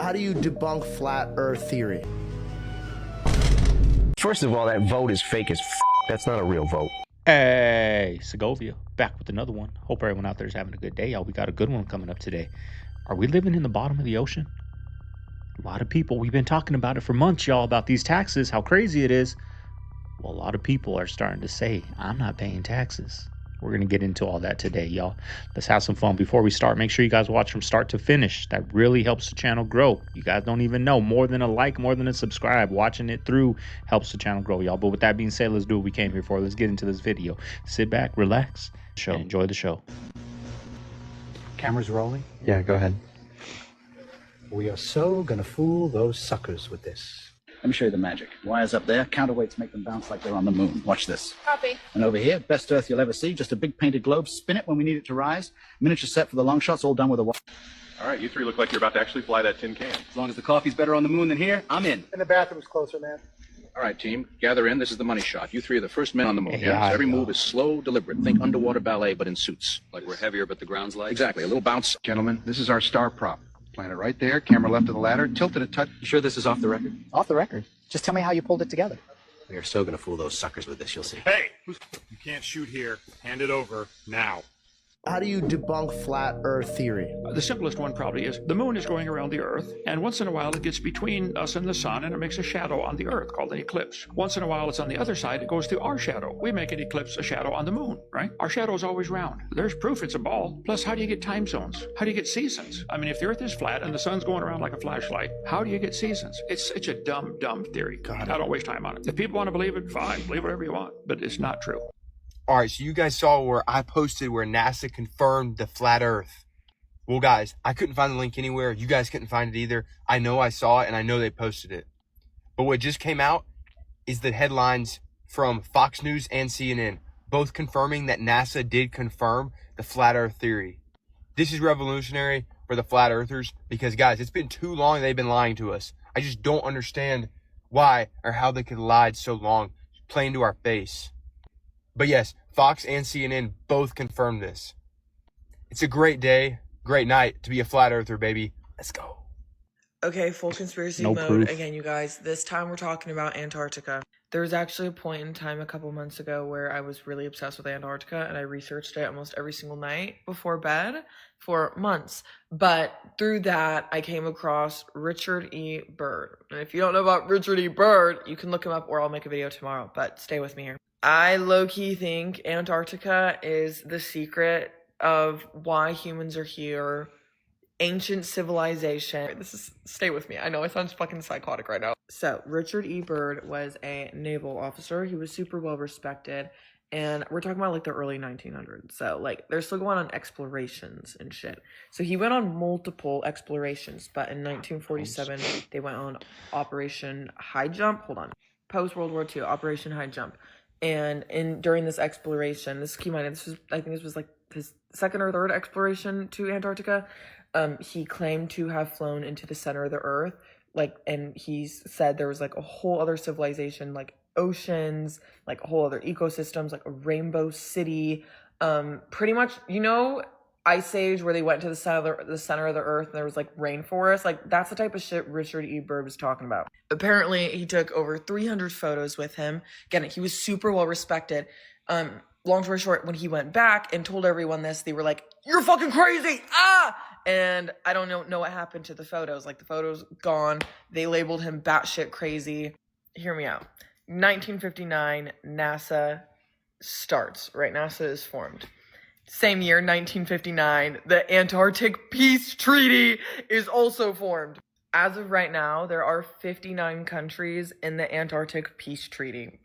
How do you debunk flat earth theory? First of all, that vote is fake as f. That's not a real vote. Hey, Segovia, back with another one. Hope everyone out there is having a good day, y'all. We got a good one coming up today. Are we living in the bottom of the ocean? A lot of people, we've been talking about it for months, y'all, about these taxes, how crazy it is. Well, a lot of people are starting to say, I'm not paying taxes. We're going to get into all that today, y'all. Let's have some fun. Before we start, make sure you guys watch from start to finish. That really helps the channel grow. You guys don't even know. More than a like, more than a subscribe. Watching it through helps the channel grow, y'all. But with that being said, let's do what we came here for. Let's get into this video. Sit back, relax, and enjoy the show. Cameras rolling? Yeah, go ahead. We are so gonna fool those suckers with this. Let me show you the magic. Wires up there, counterweights make them bounce like they're on the moon. Watch this. Copy. And over here, best earth you'll ever see, just a big painted globe. Spin it when we need it to rise. Miniature set for the long shots, all done with a wire. All right, you three look like you're about to actually fly that tin can. As long as the coffee's better on the moon than here, I'm in. And the bathroom's closer, man. All right, team, gather in. This is the money shot. You three are the first men on the moon. Yeah, So every move is slow, deliberate. Think underwater ballet, but in suits. Like we're heavier, but the ground's light? Exactly, a little bounce. Gentlemen, this is our star prop. Plant it right there, camera left of the ladder, tilted a touch. You sure this is off the record? Off the record. Just tell me how you pulled it together. We are so gonna fool those suckers with this, you'll see. Hey! You can't shoot here. Hand it over now. How do you debunk flat earth theory? The simplest one probably is the moon is going around the earth, and once in a while it gets between us and the sun, and it makes a shadow on the earth called an eclipse. Once in a while it's on the other side, it goes through our shadow. We make an eclipse a shadow on the moon, right? Our shadow is always round. There's proof it's a ball. Plus, how do you get time zones? How do you get seasons? I mean, if the earth is flat and the sun's going around like a flashlight, how do you get seasons? It's such a dumb theory. I don't waste time on it. If people want to believe it, fine. Believe whatever you want, but it's not true. All right, so you guys saw where I posted where NASA confirmed the flat earth. Well, guys, I couldn't find the link anywhere. You guys couldn't find it either. I know I saw it, and I know they posted it. But what just came out is the headlines from Fox News and CNN, both confirming that NASA did confirm the flat earth theory. This is revolutionary for the flat earthers because, guys, it's been too long they've been lying to us. I just don't understand why or how they could have lied so long, playing to our face. But yes, Fox and CNN both confirmed this. It's a great day, great night to be a flat earther, baby. Let's go. Okay, full conspiracy No mode proof. again, you guys. This time we're talking about Antarctica. There was actually a point in time a couple months ago where I was really obsessed with Antarctica, and I researched it almost every single night before bed for months. But through that, I came across Richard E. Byrd. And if you don't know about Richard E. Byrd, you can look him up or I'll make a video tomorrow, but stay with me here. I low-key think Antarctica is the secret of why humans are here. Ancient civilization. Stay with me. I know I sound fucking psychotic right now. So, Richard E. Byrd was a naval officer. He was super well respected. And we're talking about like the early 1900s. So, like, they're still going on explorations and shit. So, he went on multiple explorations. But in 1947, they went on Operation High Jump. Hold on. Post-World War II, Operation High Jump. And during this exploration, this keep in mind, I think this was like his second or third exploration to Antarctica. He claimed to have flown into the center of the earth, and he said there was like a whole other civilization, like oceans, like a whole other ecosystems, like a rainbow city. Pretty much, Ice Age where they went to the center of the earth and there was like rainforest. Like that's the type of shit Richard E. Byrd was talking about. Apparently, he took over 300 photos with him. Again, he was super well respected. Long story short, when he went back and told everyone this, they were like, "You're fucking crazy!" And I don't know what happened to the photos. Like the photos gone. They labeled him batshit crazy. Hear me out. 1959, NASA starts. Right, NASA is formed. Same year, 1959, the Antarctic Peace Treaty is also formed. As of right now, there are 59 countries in the Antarctic Peace Treaty.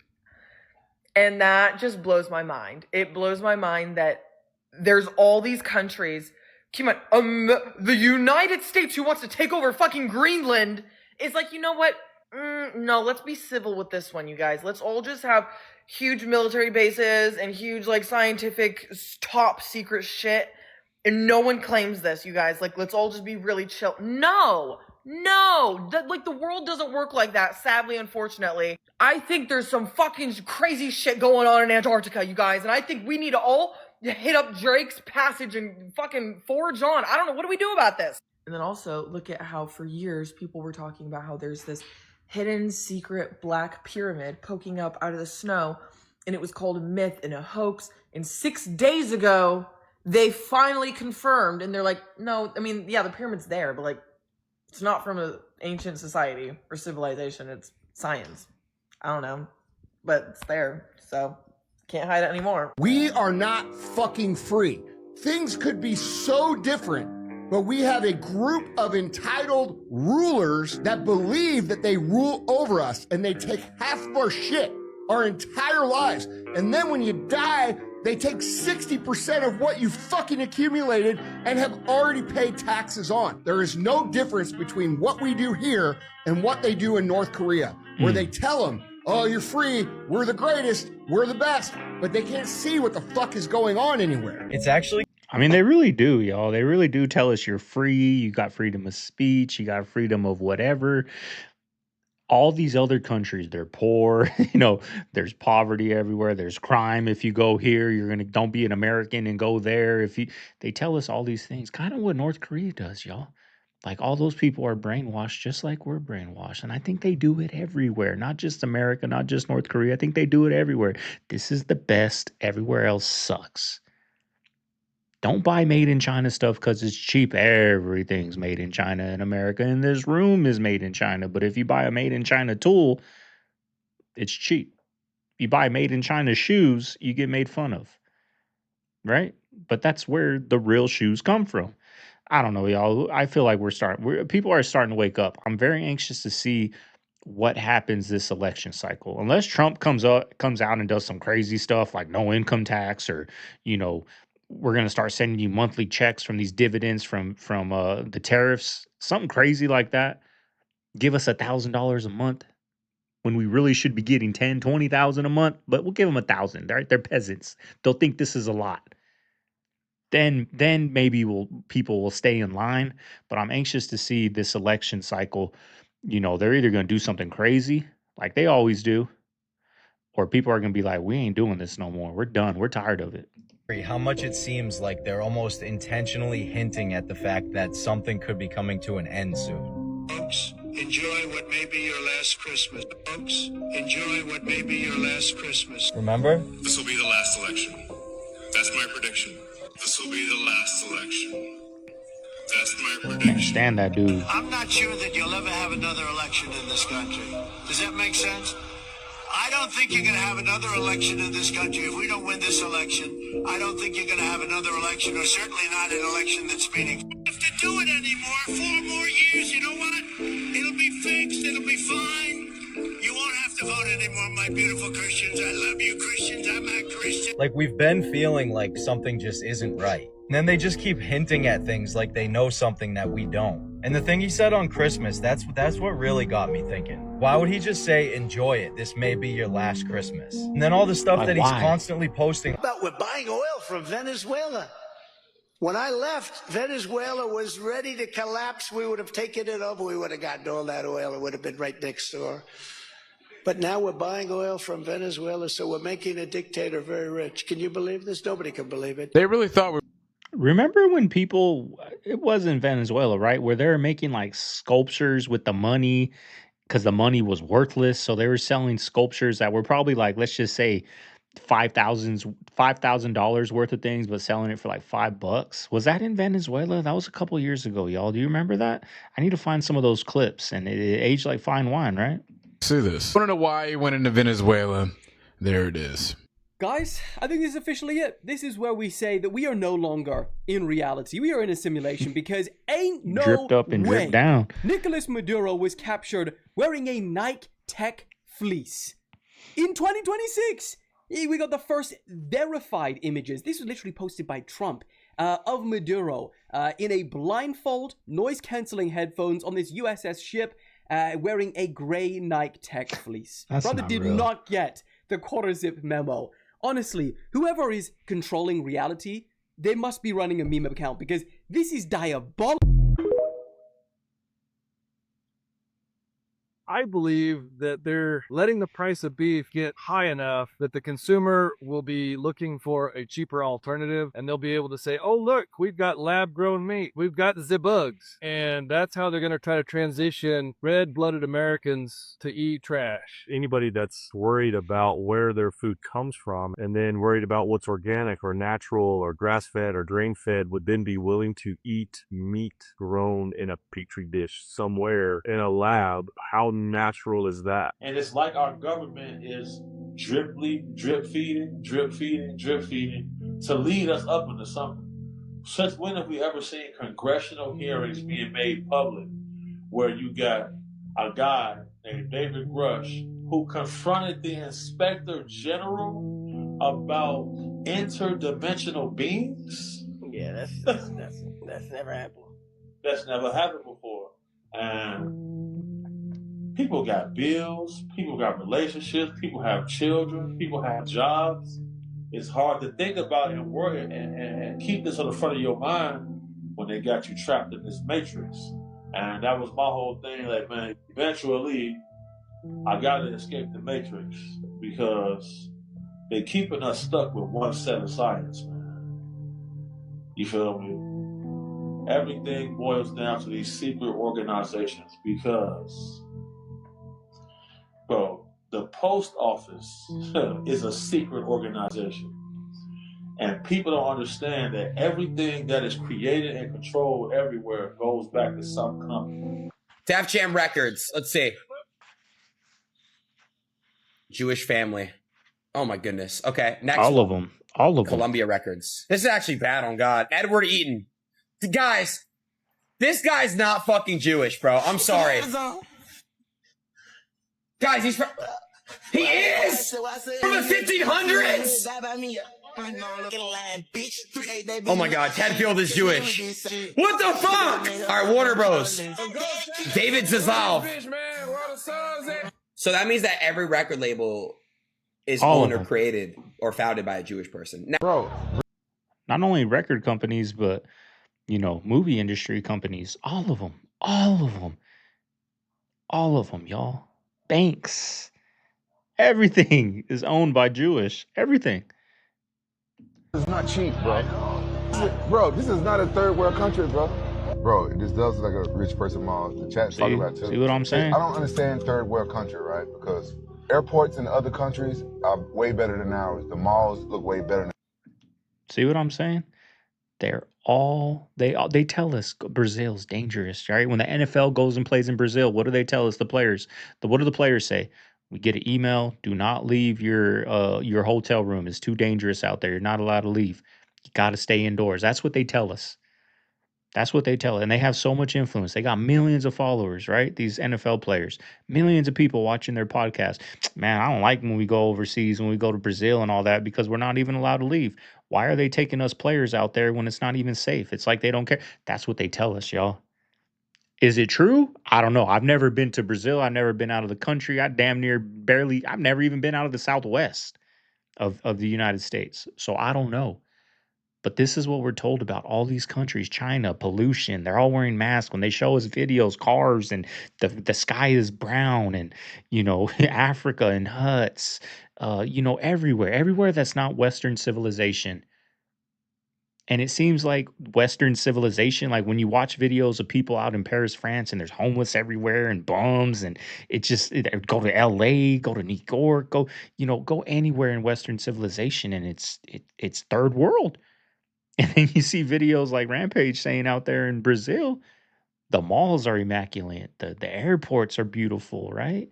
And that just blows my mind. It blows my mind that there's all these countries. Keep in mind, the United States who wants to take over fucking Greenland is like, you know what? No, let's be civil with this one, you guys. Let's all just have huge military bases and huge, like, scientific top secret shit. And no one claims this, you guys. Like, let's all just be really chill. No! The world doesn't work like that, sadly, unfortunately. I think there's some fucking crazy shit going on in Antarctica, you guys. And I think we need to all hit up Drake's Passage and fucking forge on. I don't know. What do we do about this? And then also look at how for years people were talking about how there's this hidden secret black pyramid poking up out of the snow, and it was called a myth and a hoax. And 6 days ago, they finally confirmed, and they're like, no, I mean, yeah, the pyramid's there, but like, it's not from an ancient society or civilization. It's science. I don't know, but it's there, so can't hide it anymore. We are not fucking free. Things could be so different, but we have a group of entitled rulers that believe that they rule over us, and they take half of our shit our entire lives. And then when you die, they take 60% of what you fucking accumulated and have already paid taxes on. There is no difference between what we do here and what they do in North Korea, where they tell them, oh, you're free, we're the greatest, we're the best, but they can't see what the fuck is going on anywhere. It's actually... I mean, they really do, y'all. They really do tell us you're free, you got freedom of speech, you got freedom of whatever. All these other countries, they're poor, there's poverty everywhere, there's crime. If you go here, don't be an American and go there. They tell us all these things, kind of what North Korea does, y'all. Like, all those people are brainwashed just like we're brainwashed. And I think they do it everywhere, not just America, not just North Korea. I think they do it everywhere. This is the best. Everywhere else sucks. Don't buy made in China stuff because it's cheap. Everything's made in China in America, and this room is made in China. But if you buy a made in China tool, it's cheap. If you buy made in China shoes, you get made fun of, right? But that's where the real shoes come from. I don't know, y'all. I feel like people are starting to wake up. I'm very anxious to see what happens this election cycle. Unless Trump comes out and does some crazy stuff like no income tax, or, we're going to start sending you monthly checks from these dividends from the tariffs, something crazy like that. Give us $1,000 a month when we really should be getting 10, 20,000 a month, but we'll give them 1,000. Right? They're peasants. They'll think this is a lot. Then maybe people will stay in line. But I'm anxious to see this election cycle. They're either going to do something crazy like they always do, or people are going to be like, we ain't doing this no more. We're done. We're tired of it. How much it seems like they're almost intentionally hinting at the fact that something could be coming to an end soon. Folks, enjoy what may be your last Christmas. Folks, enjoy what may be your last Christmas. Remember? This will be the last election. That's my prediction. This will be the last election. That's my prediction. Can't stand that dude. I'm not sure that you'll ever have another election in this country. Does that make sense? I don't think you're going to have another election in this country. If we don't win this election, I don't think you're going to have another election, or certainly not an election that's meaningful. You don't have to do it anymore. 4 more years, you know what? It'll be fixed. It'll be fine. You won't have to vote anymore, my beautiful Christians. I love you, Christians. I'm a Christian. Like, we've been feeling like something just isn't right. And then they just keep hinting at things like they know something that we don't. And the thing he said on Christmas, that's what really got me thinking. Why would he just say, enjoy it, this may be your last Christmas? And then all the stuff that he's constantly posting. But we're buying oil from Venezuela. When I left, Venezuela was ready to collapse. We would have taken it over. We would have gotten all that oil. It would have been right next door. But now we're buying oil from Venezuela, so we're making a dictator very rich. Can you believe this? Nobody can believe it. They really thought Remember when it was in Venezuela, right? Where they were making like sculptures with the money because the money was worthless. So they were selling sculptures that were probably like, let's just say $5,000 worth of things, but selling it for like $5. Was that in Venezuela? That was a couple years ago, y'all. Do you remember that? I need to find some of those clips, and it aged like fine wine, right? See this. I don't know why he went into Venezuela. There it is. Guys, I think this is officially it. This is where we say that we are no longer in reality. We are in a simulation because ain't no dripped up and way dripped down. Nicolas Maduro was captured wearing a Nike Tech fleece. In 2026, we got the first verified images. This was literally posted by Trump of Maduro in a blindfold, noise-canceling headphones on this USS ship wearing a gray Nike Tech fleece. Brother did not get the quarter-zip memo. Honestly, whoever is controlling reality, they must be running a meme account because this is diabolical. I believe that they're letting the price of beef get high enough that the consumer will be looking for a cheaper alternative, and they'll be able to say, oh, look, we've got lab-grown meat. We've got the bugs. And that's how they're going to try to transition red-blooded Americans to eat trash. Anybody that's worried about where their food comes from and then worried about what's organic or natural or grass-fed or grain-fed would then be willing to eat meat grown in a petri dish somewhere in a lab. How natural is that? And it's like our government is drip feeding to lead us up into something. Since when have we ever seen congressional hearings being made public where you got a guy named David Grush who confronted the Inspector General about interdimensional beings? Yeah, that's never happened. That's never happened before. And people got bills, people got relationships, people have children, people have jobs. It's hard to think about and worry and keep this on the front of your mind when they got you trapped in this matrix. And that was my whole thing. Like, man, eventually I gotta escape the matrix because they're keeping us stuck with one set of science, man. You feel me? Everything boils down to these secret organizations because, bro, the post office is a secret organization. And people don't understand that everything that is created and controlled everywhere goes back to some company. Def Jam Records. Let's see. Jewish family. Oh my goodness. Okay, next All one. of them. All of them. Columbia Records. This is actually bad on God. Edward Eaton. Guys, this guy's not fucking Jewish, bro. I'm sorry. Guys, he's from... He is! From the 1500s! Oh my god, Tedfield is Jewish. What the fuck? Alright, Warner Bros. David Zaslav. So that means that every record label is All owned of or them. created or founded by a Jewish person. Now, Bro. Not only record companies, but, you know, movie industry companies. All of them. All of them. All of them, y'all. Banks. Everything is owned by Jewish. Everything. It's not cheap, bro. Bro, this is not a third world country, bro. Bro, this does look like a rich person mall. The chat's talking about too. See what I'm saying? I don't understand third world country, right? Because airports in other countries are way better than ours. The malls look way better than See what I'm saying? They tell us Brazil's dangerous, right? When the NFL goes and plays in Brazil, what do they tell us, the players? What do the players say? We get an email, do not leave your hotel room. It's too dangerous out there. You're not allowed to leave. You got to stay indoors. That's what they tell us. That's what they tell. And they have so much influence. They got millions of followers, right? These NFL players, millions of people watching their podcast. Man, I don't like when we go overseas, when we go to Brazil and all that, because we're not even allowed to leave. Why are they taking us players out there when it's not even safe? It's like they don't care. That's what they tell us, y'all. Is it true? I don't know. I've never been to Brazil. I've never been out of the country. I've never even been out of the Southwest of the United States. So I don't know. But this is what we're told about all these countries. China, pollution. They're all wearing masks. When they show us videos, cars, and the sky is brown, and, you know, Africa and huts, you know, everywhere that's not Western civilization. And it seems like Western civilization, like when you watch videos of people out in Paris, France, and there's homeless everywhere and bums, and go to LA, go to New York, go anywhere in Western civilization, and it's third world. And then you see videos like Rampage saying out there in Brazil, the malls are immaculate, the airports are beautiful, right?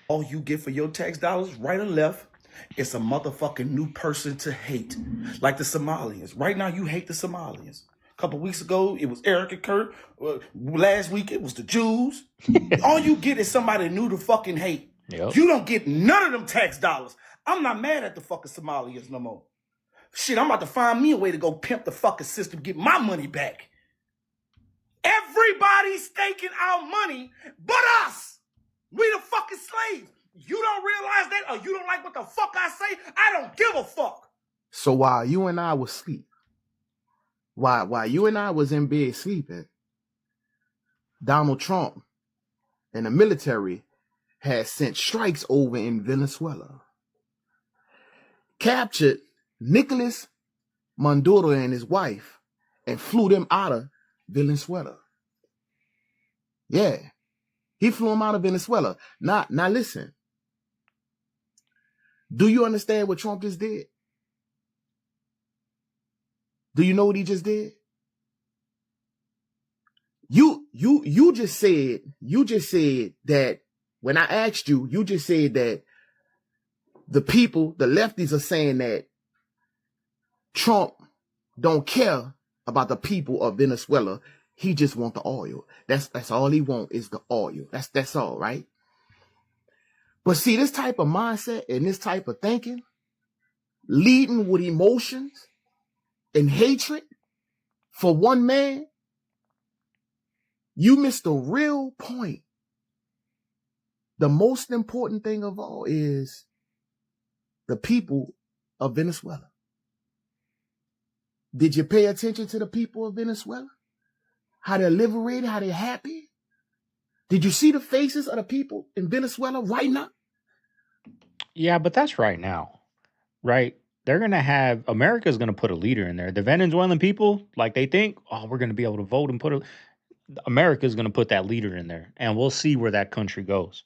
All you get for your tax dollars, right or left, it's a motherfucking new person to hate. Like the Somalians. Right now, you hate the Somalians. A couple weeks ago, it was Eric and Kurt. Last week, it was the Jews. All you get is somebody new to fucking hate. Yep. You don't get none of them tax dollars. I'm not mad at the fucking Somalians no more. Shit, I'm about to find me a way to go pimp the fucking system, get my money back. Everybody's taking our money but us. We the fucking slaves. You don't realize that, or you don't like what the fuck I say? I don't give a fuck. So while you and I was asleep, while you and I was in bed sleeping, Donald Trump and the military had sent strikes over in Venezuela, captured Nicolas Maduro and his wife, and flew them out of Venezuela. Yeah, he flew them out of Venezuela. Now listen. Do you understand what Trump just did? Do you know what he just did? You just said that when I asked you, you just said that the people, the lefties are saying that Trump don't care about the people of Venezuela. He just want the oil. That's all he want is the oil. That's all, right? But see, this type of mindset and this type of thinking, leading with emotions and hatred for one man, you missed the real point. The most important thing of all is the people of Venezuela. Did you pay attention to the people of Venezuela? How they're liberated, how they're happy? Did you see the faces of the people in Venezuela right now? Yeah, but that's right now, right? They're going to have, America's going to put a leader in there. The Venezuelan people, like they think, oh, we're going to be able to vote and America's going to put that leader in there. And we'll see where that country goes,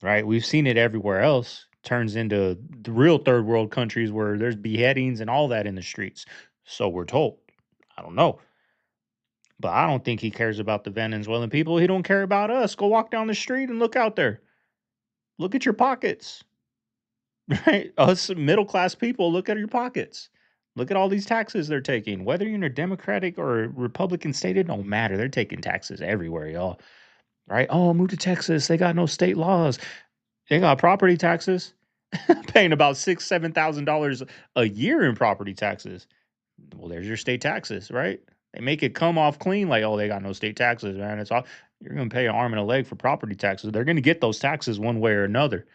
right? We've seen it everywhere else. Turns into the real third world countries where there's beheadings and all that in the streets. So we're told. I don't know. But I don't think he cares about the Venezuelan people. He don't care about us. Go walk down the street and look out there. Look at your pockets. Right? Us middle class people, look at your pockets. Look at all these taxes they're taking. Whether you're in a Democratic or Republican state, it don't matter. They're taking taxes everywhere, y'all. Right? Oh, move to Texas. They got no state laws. They got property taxes. Paying about $6,000-$7,000 a year in property taxes. Well, there's your state taxes, right? They make it come off clean, like, oh, they got no state taxes, man. It's all you're gonna pay an arm and a leg for property taxes. They're gonna get those taxes one way or another.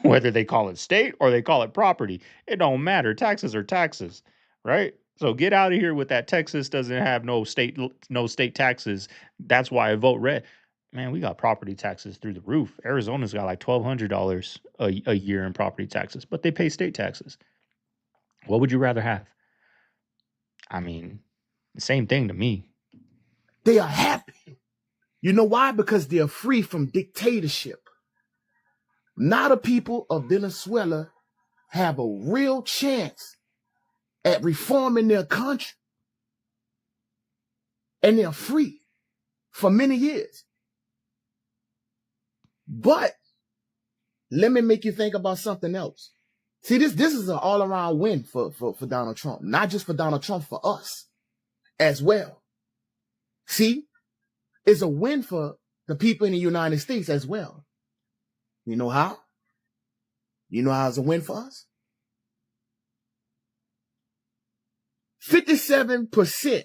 Whether they call it state or they call it property, it don't matter. Taxes are taxes, right? So get out of here with that. Texas doesn't have no state taxes. That's why I vote red. Man, we got property taxes through the roof. Arizona's got like $1,200 a year in property taxes, but they pay state taxes. What would you rather have? I mean, the same thing to me. They are happy. You know why? Because they're free from dictatorship. Now the people of Venezuela have a real chance at reforming their country. And they're free for many years. But let me make you think about something else. See, this is an all-around win for Donald Trump. Not just for Donald Trump, for us as well. See, it's a win for the people in the United States as well. You know how? You know how it's a win for us? 57%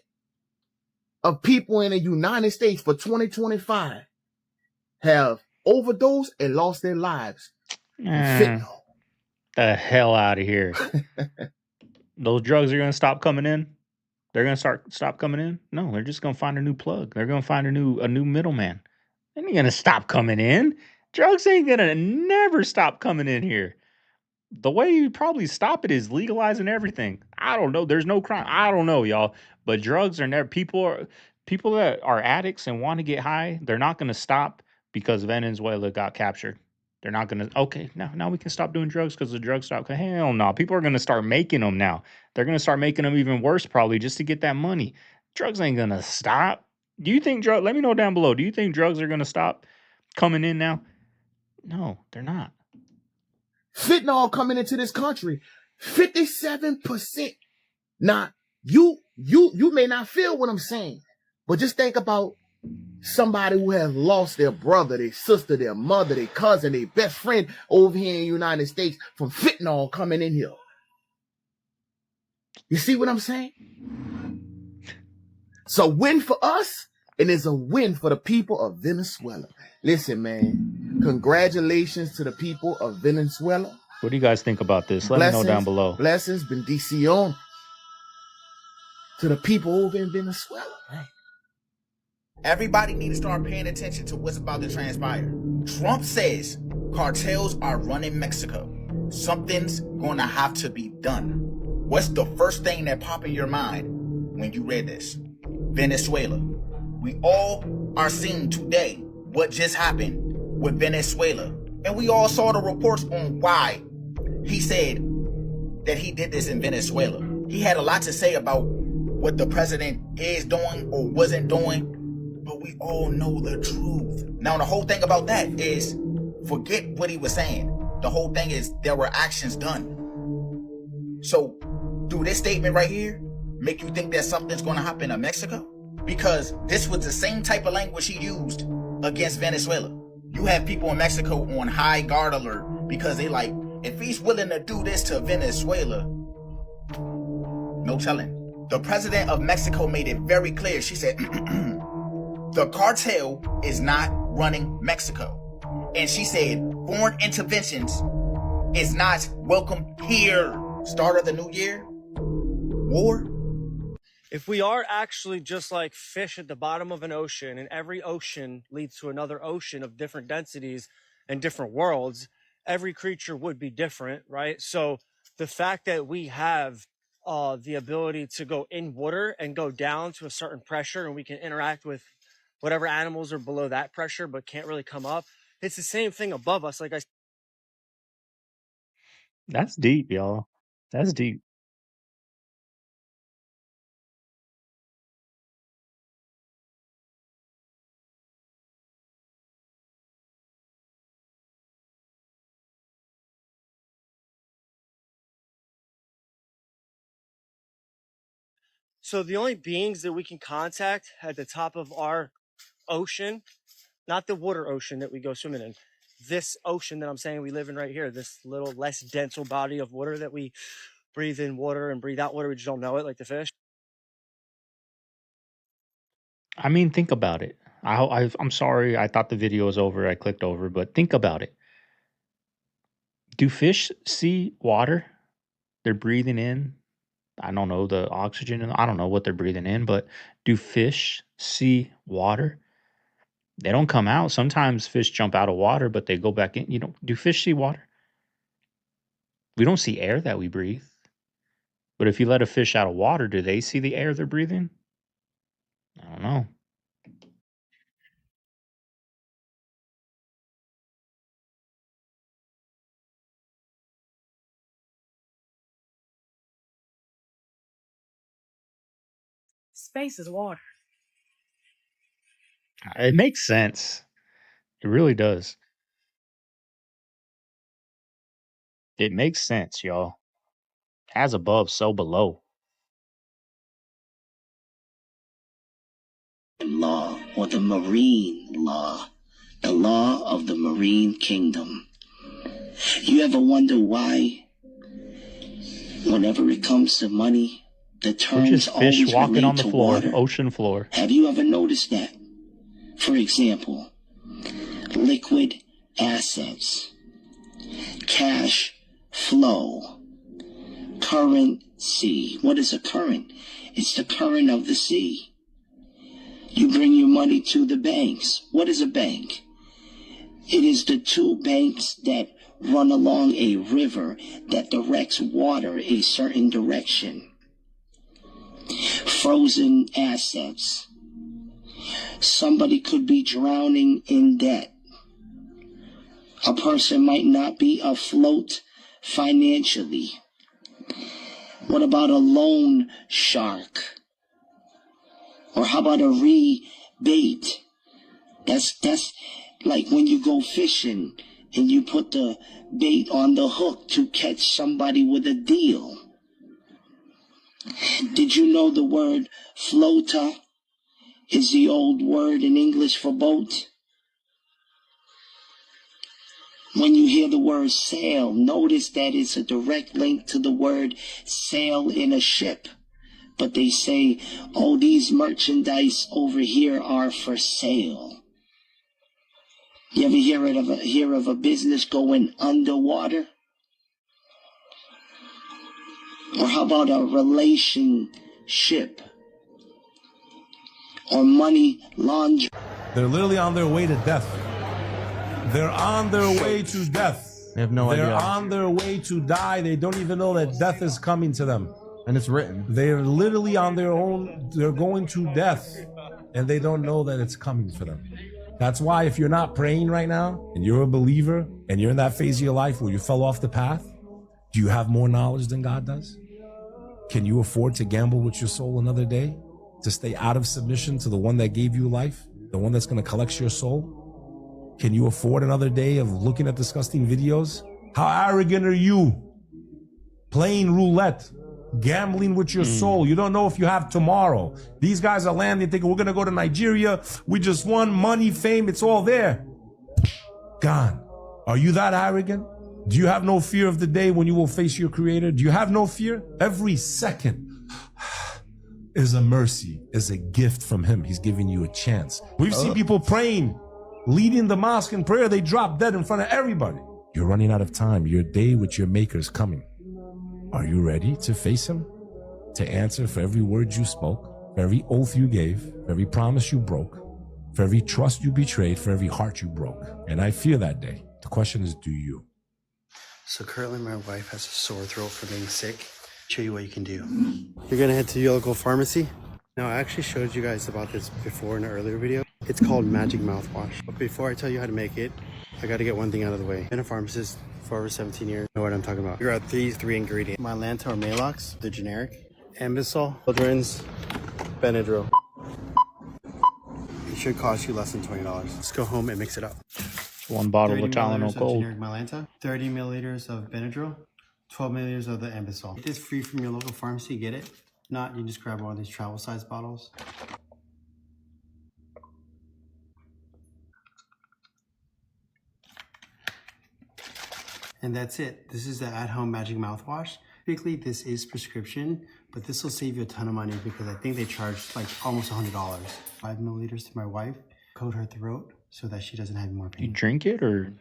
of people in the United States for 2025 have overdosed and lost their lives from fentanyl. The hell out of here. Those drugs are going to stop coming in? They're going to stop coming in? No, they're just going to find a new plug. They're going to find a new middleman. They ain't going to stop coming in. Drugs ain't going to never stop coming in here. The way you probably stop it is legalizing everything. I don't know. There's no crime. I don't know, y'all. But drugs are never, people that are addicts and want to get high, they're not going to stop because Venezuela got captured. They're not going to, okay, now we can stop doing drugs because the drugs stop. Hell no. People are going to start making them now. They're going to start making them even worse probably just to get that money. Drugs ain't going to stop. Do you think let me know down below. Do you think drugs are going to stop coming in now? No, they're not. Fentanyl coming into this country, 57%. Now, you may not feel what I'm saying, but just think about somebody who has lost their brother, their sister, their mother, their cousin, their best friend over here in the United States from fentanyl coming in here. You see what I'm saying? It's a win for us, and it's a win for the people of Venezuela. Listen, man, congratulations to the people of Venezuela. What do you guys think about this? Let me know down below. Blessings, bendición to the people over in Venezuela. Right? Everybody need to start paying attention to what's about to transpire. Trump says cartels are running Mexico. Something's gonna have to be done. What's the first thing that popped in your mind when you read this? Venezuela. We all are seeing today what just happened with Venezuela. And we all saw the reports on why he said that he did this in Venezuela. He had a lot to say about what the president is doing or wasn't doing, but we all know the truth. Now, the whole thing about that is, forget what he was saying. The whole thing is there were actions done. So, do this statement right here make you think that something's going to happen in Mexico? Because this was the same type of language he used against Venezuela. You have people in Mexico on high guard alert because they like, if he's willing to do this to Venezuela, no telling. The president of Mexico made it very clear. She said, the cartel is not running Mexico. And she said, foreign interventions is not welcome here. Start of the new year, war. If we are actually just like fish at the bottom of an ocean, and every ocean leads to another ocean of different densities and different worlds, every creature would be different, right? So the fact that we have the ability to go in water and go down to a certain pressure, and we can interact with whatever animals are below that pressure but can't really come up, it's the same thing above us. Like I That's deep, y'all. That's deep. So the only beings that we can contact at the top of our ocean, not the water ocean that we go swimming in, this ocean that I'm saying we live in right here, this little less dense body of water that we breathe in water and breathe out water, we just don't know it, like the fish. I mean, think about it. I'm sorry. I thought the video was over. I clicked over, but think about it. Do fish see water? They're breathing in. I don't know the oxygen. I don't know what they're breathing in, but do fish see water? They don't come out. Sometimes fish jump out of water, but they go back in. You know, do fish see water? We don't see air that we breathe. But if you let a fish out of water, do they see the air they're breathing? I don't know. Space is water. It makes sense. It really does. It makes sense, y'all. As above, so below. Law, or the marine law, the law of the marine kingdom. You ever wonder why, whenever it comes to money, the We're terms just fish always walking relate on the to floor, water? ocean floor. Have you ever noticed that? For example, liquid assets, cash flow, currency. What is a current? It's the current of the sea. You bring your money to the banks. What is a bank? It is the two banks that run along a river that directs water a certain direction. Frozen assets. Somebody could be drowning in debt. A person might not be afloat financially. What about a loan shark? Or how about a rebate? That's like when you go fishing and you put the bait on the hook to catch somebody with a deal. Did you know the word floater is the old word in English for boat? When you hear the word sail, notice that it's a direct link to the word sail in a ship. But they say, oh, these merchandise over here are for sale. You ever hear of a business going underwater? Or how about a relationship? or money laundering. They're literally on their way to death. They're on their way to death. They have no idea. They're on their way to die. They don't even know that death is coming to them. And it's written. They're literally on their own. They're going to death. And they don't know that it's coming for them. That's why if you're not praying right now, and you're a believer, and you're in that phase of your life where you fell off the path, do you have more knowledge than God does? Can you afford to gamble with your soul another day? To stay out of submission to the one that gave you life? The one that's going to collect your soul? Can you afford another day of looking at disgusting videos? How arrogant are you? Playing roulette, gambling with your soul. You don't know if you have tomorrow. These guys are landing thinking, we're going to go to Nigeria. We just won money, fame. It's all there. Gone. Are you that arrogant? Do you have no fear of the day when you will face your creator? Do you have no fear? Every second is a mercy, is a gift from him. He's giving you a chance. We've seen people praying, leading the mosque in prayer. They drop dead in front of everybody. You're running out of time. Your day with your maker is coming. Are you ready to face him? To answer for every word you spoke, for every oath you gave, for every promise you broke, for every trust you betrayed, for every heart you broke. And I fear that day. The question is, do you? So currently my wife has a sore throat from being sick. Show you what you can do. You're gonna head to your local pharmacy. Now I actually showed you guys about this before in an earlier video. It's called Magic Mouthwash. But before I tell you how to make it, I gotta get one thing out of the way. Been a pharmacist for over 17 years. Know what I'm talking about. Here are these three ingredients. Mylanta or Malox, the generic. Ambisol, Children's, Benadryl. It should cost you less than $20. Let's go home and mix it up. One bottle of Tylenol Gold. Generic Mylanta, 30 milliliters of Benadryl, 12 milliliters of the Ambisol. Get this free from your local pharmacy, get it? If not, you just grab one of these travel size bottles. And that's it. This is the at-home magic mouthwash. Typically, this is prescription, but this will save you a ton of money because I think they charge like almost $100. 5 milliliters to my wife, coat her throat so that she doesn't have more pain. You drink it or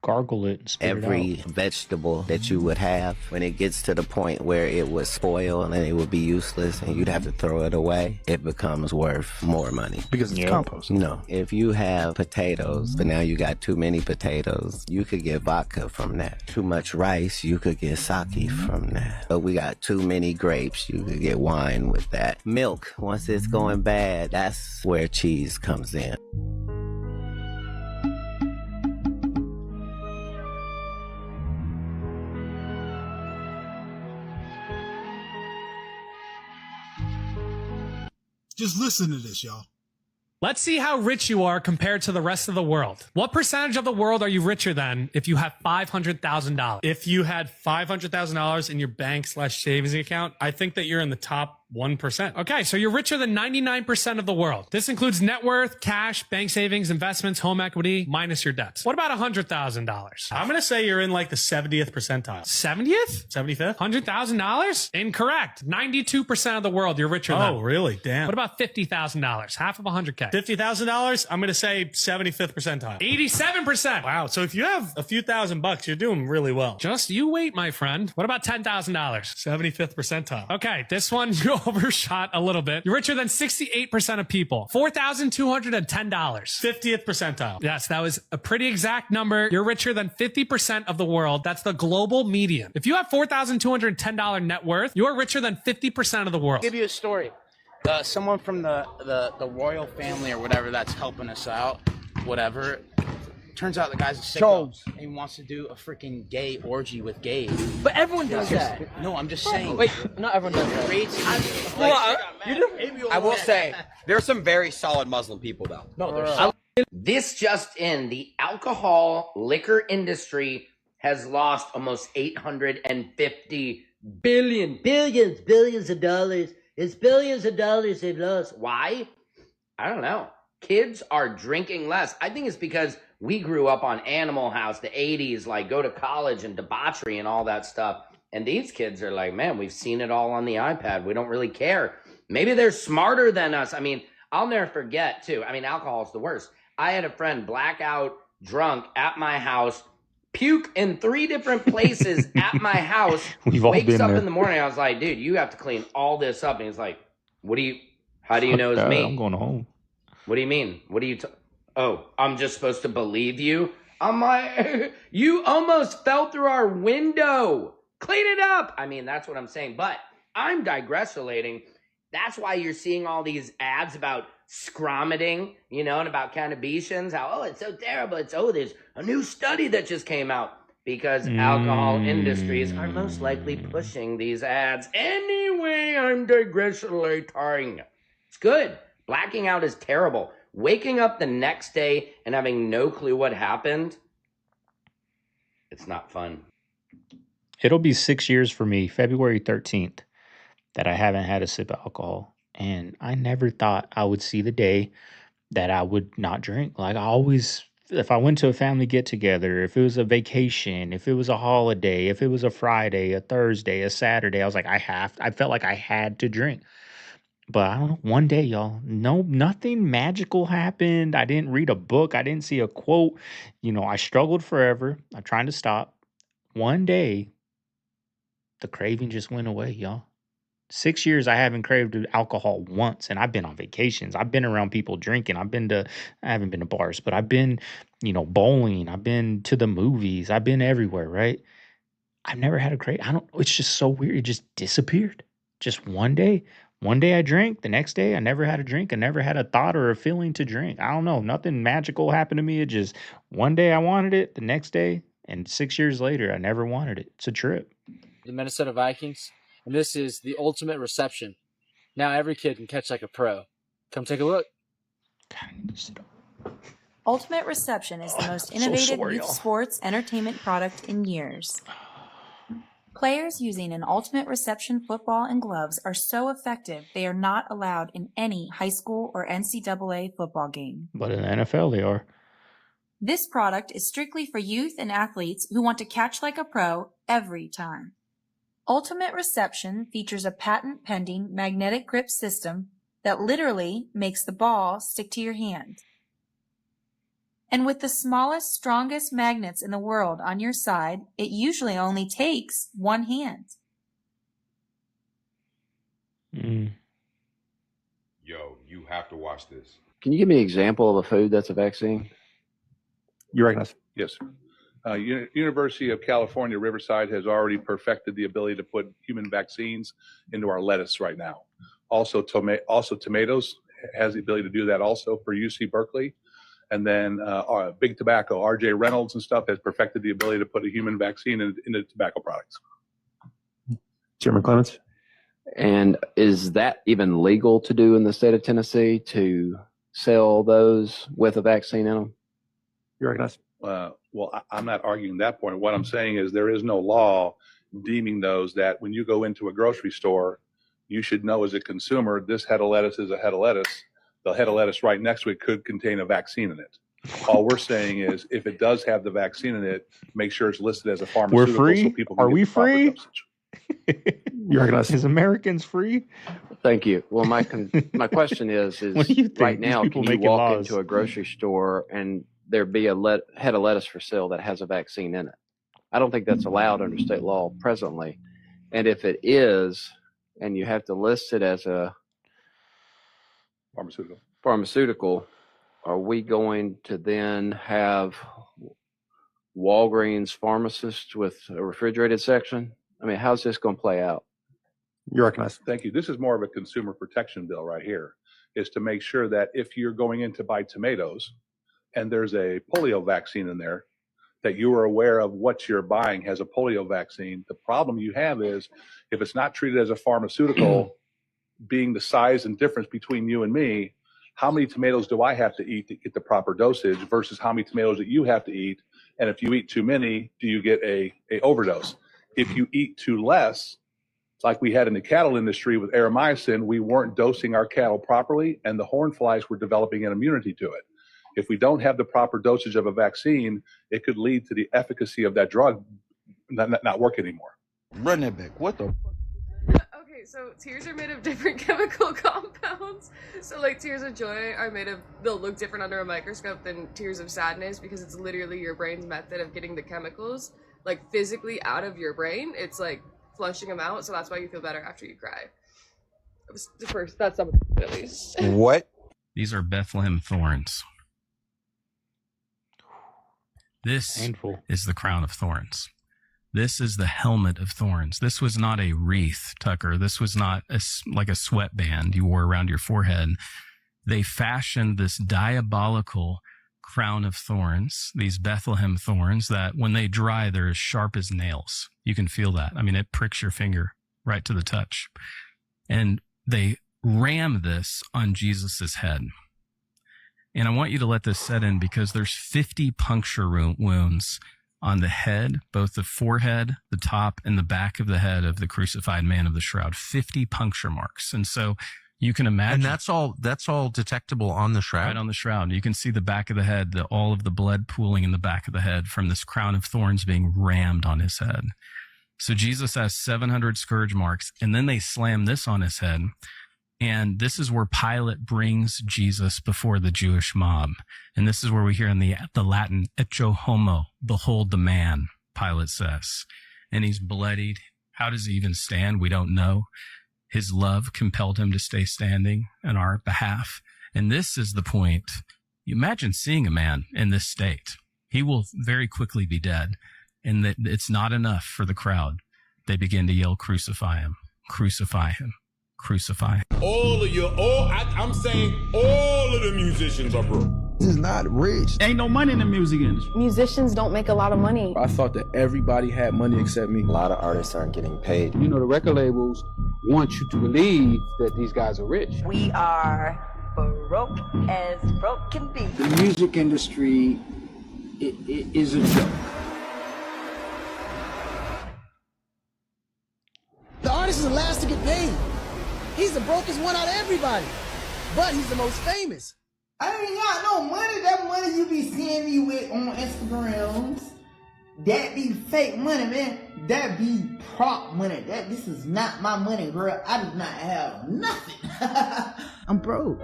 gargle it and spit Every it out? vegetable that you would have, when it gets to the point where it would spoil and it would be useless and you'd have to throw it away, it becomes worth more money. Because it's compost. No. If you have potatoes, but now you got too many potatoes, you could get vodka from that. Too much rice, you could get sake from that. But we got too many grapes, you could get wine with that. Milk, once it's going bad, that's where cheese comes in. Just listen to this, y'all. Let's see how rich you are compared to the rest of the world. What percentage of the world are you richer than if you have $500,000? If you had $500,000 in your bank/savings account, I think that you're in the top 1%. Okay, so you're richer than 99% of the world. This includes net worth, cash, bank savings, investments, home equity, minus your debts. What about $100,000? I'm going to say you're in like the 70th percentile. 70th? 75th? $100,000? Incorrect. 92% of the world you're richer than. Oh, really? Damn. What about $50,000? Half of $100K. $50,000? I'm going to say 75th percentile. 87%. Wow. So if you have a few $1,000, you're doing really well. Just you wait, my friend. What about $10,000? 75th percentile. Okay, this one you overshot a little bit. You're richer than 68% of people. $4,210. 50th percentile. Yes, that was a pretty exact number. You're richer than 50% of the world. That's the global median. If you have $4,210 net worth, you're richer than 50% of the world. I'll give you a story. Someone from the royal family or whatever that's helping us out, whatever. Turns out the guy's a sicko and he wants to do a freaking gay orgy with gays. But everyone does that. No, I'm just saying. Wait, not everyone does that. I will say, there are some very solid Muslim people, though. No, there's This just in, the alcohol liquor industry has lost almost $850 billions of dollars. It's billions of dollars they've lost. Why? I don't know. Kids are drinking less. I think it's because we grew up on Animal House, the 80s, like go to college and debauchery and all that stuff. And these kids are like, man, we've seen it all on the iPad. We don't really care. Maybe they're smarter than us. I mean, I'll never forget, too. I mean, alcohol is the worst. I had a friend blackout drunk at my house, puke in 3 different places at my house. We've all wakes been up there. in the morning. I was like, dude, you have to clean all this up. And he's like, How do you know it's me? I'm going home. What do you mean? What do you? Oh, I'm just supposed to believe you? I'm like, you almost fell through our window. Clean it up. I mean, that's what I'm saying. But I'm digressolating. That's why you're seeing all these ads about scromiting, you know, and about cannabitions. How, oh, it's so terrible. There's a new study that just came out. Because alcohol industries are most likely pushing these ads. Anyway, I'm digressolating. It's good. Blacking out is terrible. Waking up the next day and having no clue what happened, it's not fun. It'll be 6 years for me, February 13th, that I haven't had a sip of alcohol. And I never thought I would see the day that I would not drink. Like I always, if I went to a family get together, if it was a vacation, if it was a holiday, if it was a Friday, a Thursday, a Saturday, I was like, I felt like I had to drink. But I don't know, one day, y'all, no, nothing magical happened. I didn't read a book. I didn't see a quote. You know, I struggled forever. I'm trying to stop. One day, the craving just went away, y'all. 6 years I haven't craved alcohol once, and I've been on vacations. I've been around people drinking. I haven't been to bars, but I've been, you know, bowling. I've been to the movies. I've been everywhere, right? I've never had a crave. It's just so weird. It just disappeared. Just one day. One day I drank. The next day I never had a drink. I never had a thought or a feeling to drink. I don't know. Nothing magical happened to me. It just one day I wanted it. The next day, and 6 years later, I never wanted it. It's a trip. The Minnesota Vikings, and this is the ultimate reception. Now every kid can catch like a pro. Come take a look. Ultimate Reception is the most innovative youth sports entertainment product in years. Players using an Ultimate Reception football and gloves are so effective they are not allowed in any high school or NCAA football game. But in the NFL, they are. This product is strictly for youth and athletes who want to catch like a pro every time. Ultimate Reception features a patent-pending magnetic grip system that literally makes the ball stick to your hand. And with the smallest, strongest magnets in the world on your side, it usually only takes one hand. Yo, you have to watch this. Can you give me an example of a food that's a vaccine? You recognize? Yes. University of California, Riverside has already perfected the ability to put human vaccines into our lettuce right now. Also, tomatoes has the ability to do that also for UC Berkeley. And then Big Tobacco, RJ Reynolds and stuff has perfected the ability to put a human vaccine into tobacco products. Chairman Clements. And is that even legal to do in the state of Tennessee to sell those with a vaccine in them? You recognize? Well, I'm not arguing that point. What I'm saying is there is no law deeming those that when you go into a grocery store, you should know as a consumer, this head of lettuce is a head of lettuce. The head of lettuce right next to it could contain a vaccine in it. All we're saying is if it does have the vaccine in it, make sure it's listed as a pharmaceutical. We're free? So people can Are get we the proper free? dosage. You recognize? Is Americans free? Thank you. Well, my question is What do you think? right These now, people can you making walk laws. into a grocery store and there be a head of lettuce for sale that has a vaccine in it? I don't think that's allowed under state law presently. And if it is, and you have to list it as a pharmaceutical, are we going to then have Walgreens pharmacists with a refrigerated section? I mean, how's this going to play out? You recognize? Thank you. This is more of a consumer protection bill right here, is to make sure that if you're going in to buy tomatoes and there's a polio vaccine in there, that you are aware of what you're buying has a polio vaccine. The problem you have is if it's not treated as a pharmaceutical, being the size and difference between you and me, how many tomatoes do I have to eat to get the proper dosage versus how many tomatoes that you have to eat? And if you eat too many, do you get a overdose? If you eat too less, like we had in the cattle industry with aeromycin, we weren't dosing our cattle properly and the horn flies were developing an immunity to it. If we don't have the proper dosage of a vaccine, it could lead to the efficacy of that drug not work anymore. Run that back. What the? Okay, so tears are made of different chemical compounds. So like tears of joy are made of, they'll look different under a microscope than tears of sadness because it's literally your brain's method of getting the chemicals like physically out of your brain. It's like flushing them out, so that's why you feel better after you cry. First, that's some of the at least. What? These are Bethlehem thorns. This Painful. is the crown of thorns. This is the helmet of thorns. This was not a wreath, Tucker. This was not like a sweatband you wore around your forehead. They fashioned this diabolical crown of thorns, these Bethlehem thorns, that when they dry, they're as sharp as nails. You can feel that. I mean, it pricks your finger right to the touch. And they ram this on Jesus's head. And I want you to let this set in because there's 50 puncture wounds on the head, both the forehead, the top, and the back of the head of the crucified man of the shroud. 50 puncture marks. And so you can imagine. And that's all detectable on the shroud? Right on the shroud. You can see the back of the head, all of the blood pooling in the back of the head from this crown of thorns being rammed on his head. So Jesus has 700 scourge marks, and then they slam this on his head. And this is where Pilate brings Jesus before the Jewish mob. And this is where we hear in the Latin, ecce homo, behold the man, Pilate says. And he's bloodied. How does he even stand? We don't know. His love compelled him to stay standing on our behalf. And this is the point. You imagine seeing a man in this state. He will very quickly be dead. And that it's not enough for the crowd. They begin to yell, crucify him, crucify him. Crucify. I'm saying all of the musicians are broke. This is not rich. Ain't no money in the music industry. Musicians don't make a lot of money. I thought that everybody had money except me. A lot of artists aren't getting paid. You know, the record labels want you to believe that these guys are rich. We are broke as broke can be. The music industry is a joke. The artist is the last to get paid. He's the brokest one out of everybody, but he's the most famous. I ain't got no money. That money you be seeing me with on Instagrams, that be fake money, man. That be prop money. This is not my money, girl. I do not have nothing. I'm broke.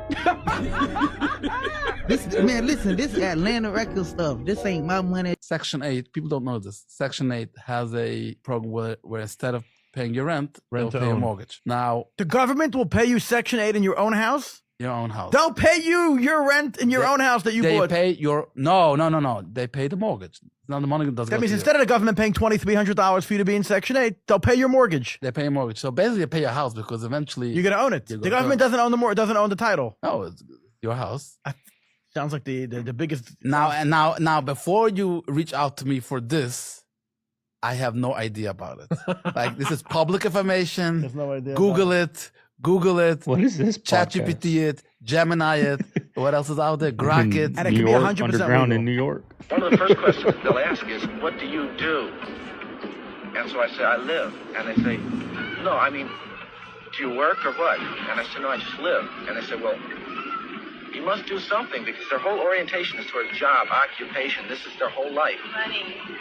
Listen, this is Atlanta record stuff. This ain't my money. Section 8, people don't know this. Section 8 has a program where instead of paying your rent they'll pay your mortgage. Now, the government will pay you Section 8 in your own house? Your own house. They'll pay you your rent in your own house that you bought. They pay your... No. They pay the mortgage. Now the money does. That means instead of the government paying $2,300 for you to be in Section 8, they'll pay your mortgage. They pay your mortgage. So basically they pay your house because eventually... You're going to own it. The government doesn't own doesn't own the title. No, it's your house. Sounds like the biggest... Now, before you reach out to me for this... I have no idea about it. Like, this is public information. There's no idea. Google it. What is this? ChatGPT it. Gemini it. What else is out there? Grok it. And it can be 100% underground legal. in New York. One of the first questions they'll ask is, what do you do? And so I say, I live. And they say, no, I mean, do you work or what? And I say, no, I just live. And they say, well, you must do something because their whole orientation is towards job, occupation. This is their whole life.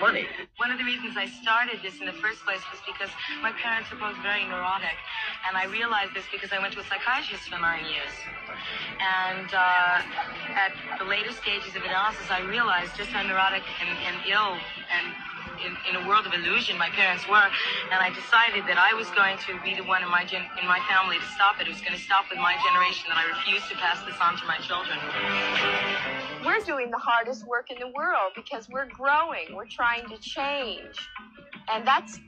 Money. One of the reasons I started this in the first place was because my parents were both very neurotic. And I realized this because I went to a psychiatrist for 9 years. And at the later stages of analysis, I realized just how neurotic and ill and in a world of illusion my parents were, and I decided that I was going to be the one in my family to stop it. It was going to stop with my generation, that I refused to pass this on to my children. We're doing the hardest work in the world because we're growing, we're trying to change, and that's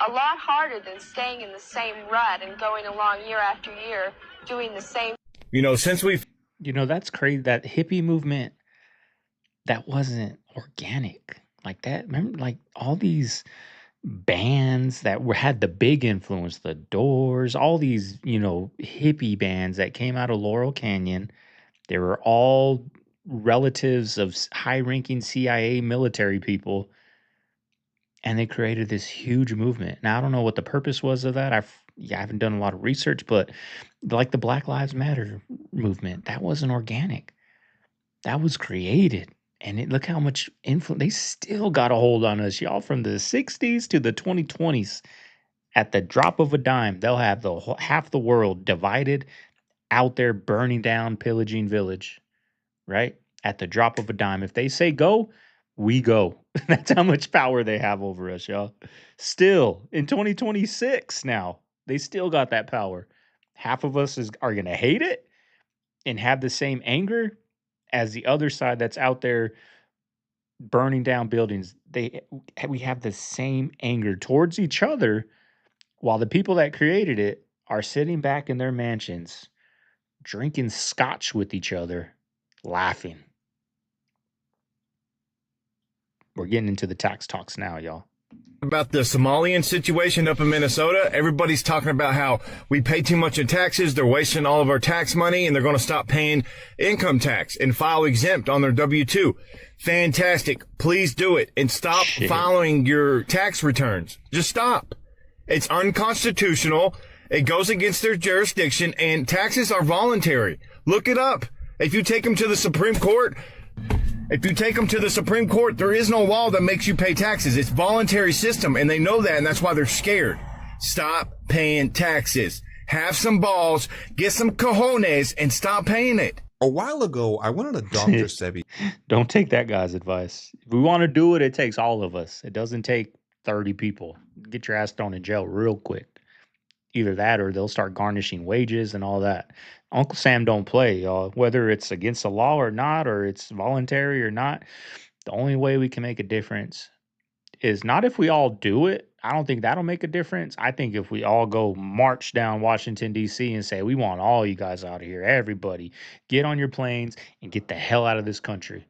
a lot harder than staying in the same rut and going along year after year doing the same. That's crazy. That hippie movement, that wasn't organic. Like that, remember, like all these bands that had the big influence, the Doors, all these, hippie bands that came out of Laurel Canyon. They were all relatives of high-ranking CIA military people, and they created this huge movement. Now, I don't know what the purpose was of that. I haven't done a lot of research, but like the Black Lives Matter movement, that wasn't organic. That was created. And look how much influence they still got a hold on us, y'all, from the 60s to the 2020s. At the drop of a dime, they'll have half the world divided out there burning down, pillaging village, right? At the drop of a dime. If they say go, we go. That's how much power they have over us, y'all. Still, in 2026 now, they still got that power. half of us are going to hate it and have the same anger as the other side that's out there burning down buildings. We have the same anger towards each other, while the people that created it are sitting back in their mansions, drinking scotch with each other, laughing. We're getting into the tax talks now, y'all. About the Somalian situation up in Minnesota, everybody's talking about how we pay too much in taxes, they're wasting all of our tax money, and they're going to stop paying income tax and file exempt on their W-2. Fantastic. Please do it and stop filing your tax returns. Just stop. It's unconstitutional. It goes against their jurisdiction, and taxes are voluntary. Look it up. If you take them to the Supreme Court, there is no law that makes you pay taxes. It's voluntary system, and they know that, and that's why they're scared. Stop paying taxes. Have some balls, get some cojones, and stop paying it. A while ago, I went on a Dr. Sebi. Don't take that guy's advice. If we want to do it, it takes all of us. It doesn't take 30 people. Get your ass thrown in jail real quick. Either that or they'll start garnishing wages and all that. Uncle Sam don't play, y'all. Whether it's against the law or not, or it's voluntary or not, the only way we can make a difference is not if we all do it. I don't think that'll make a difference. I think if we all go march down Washington, D.C. and say, we want all you guys out of here, everybody, get on your planes and get the hell out of this country.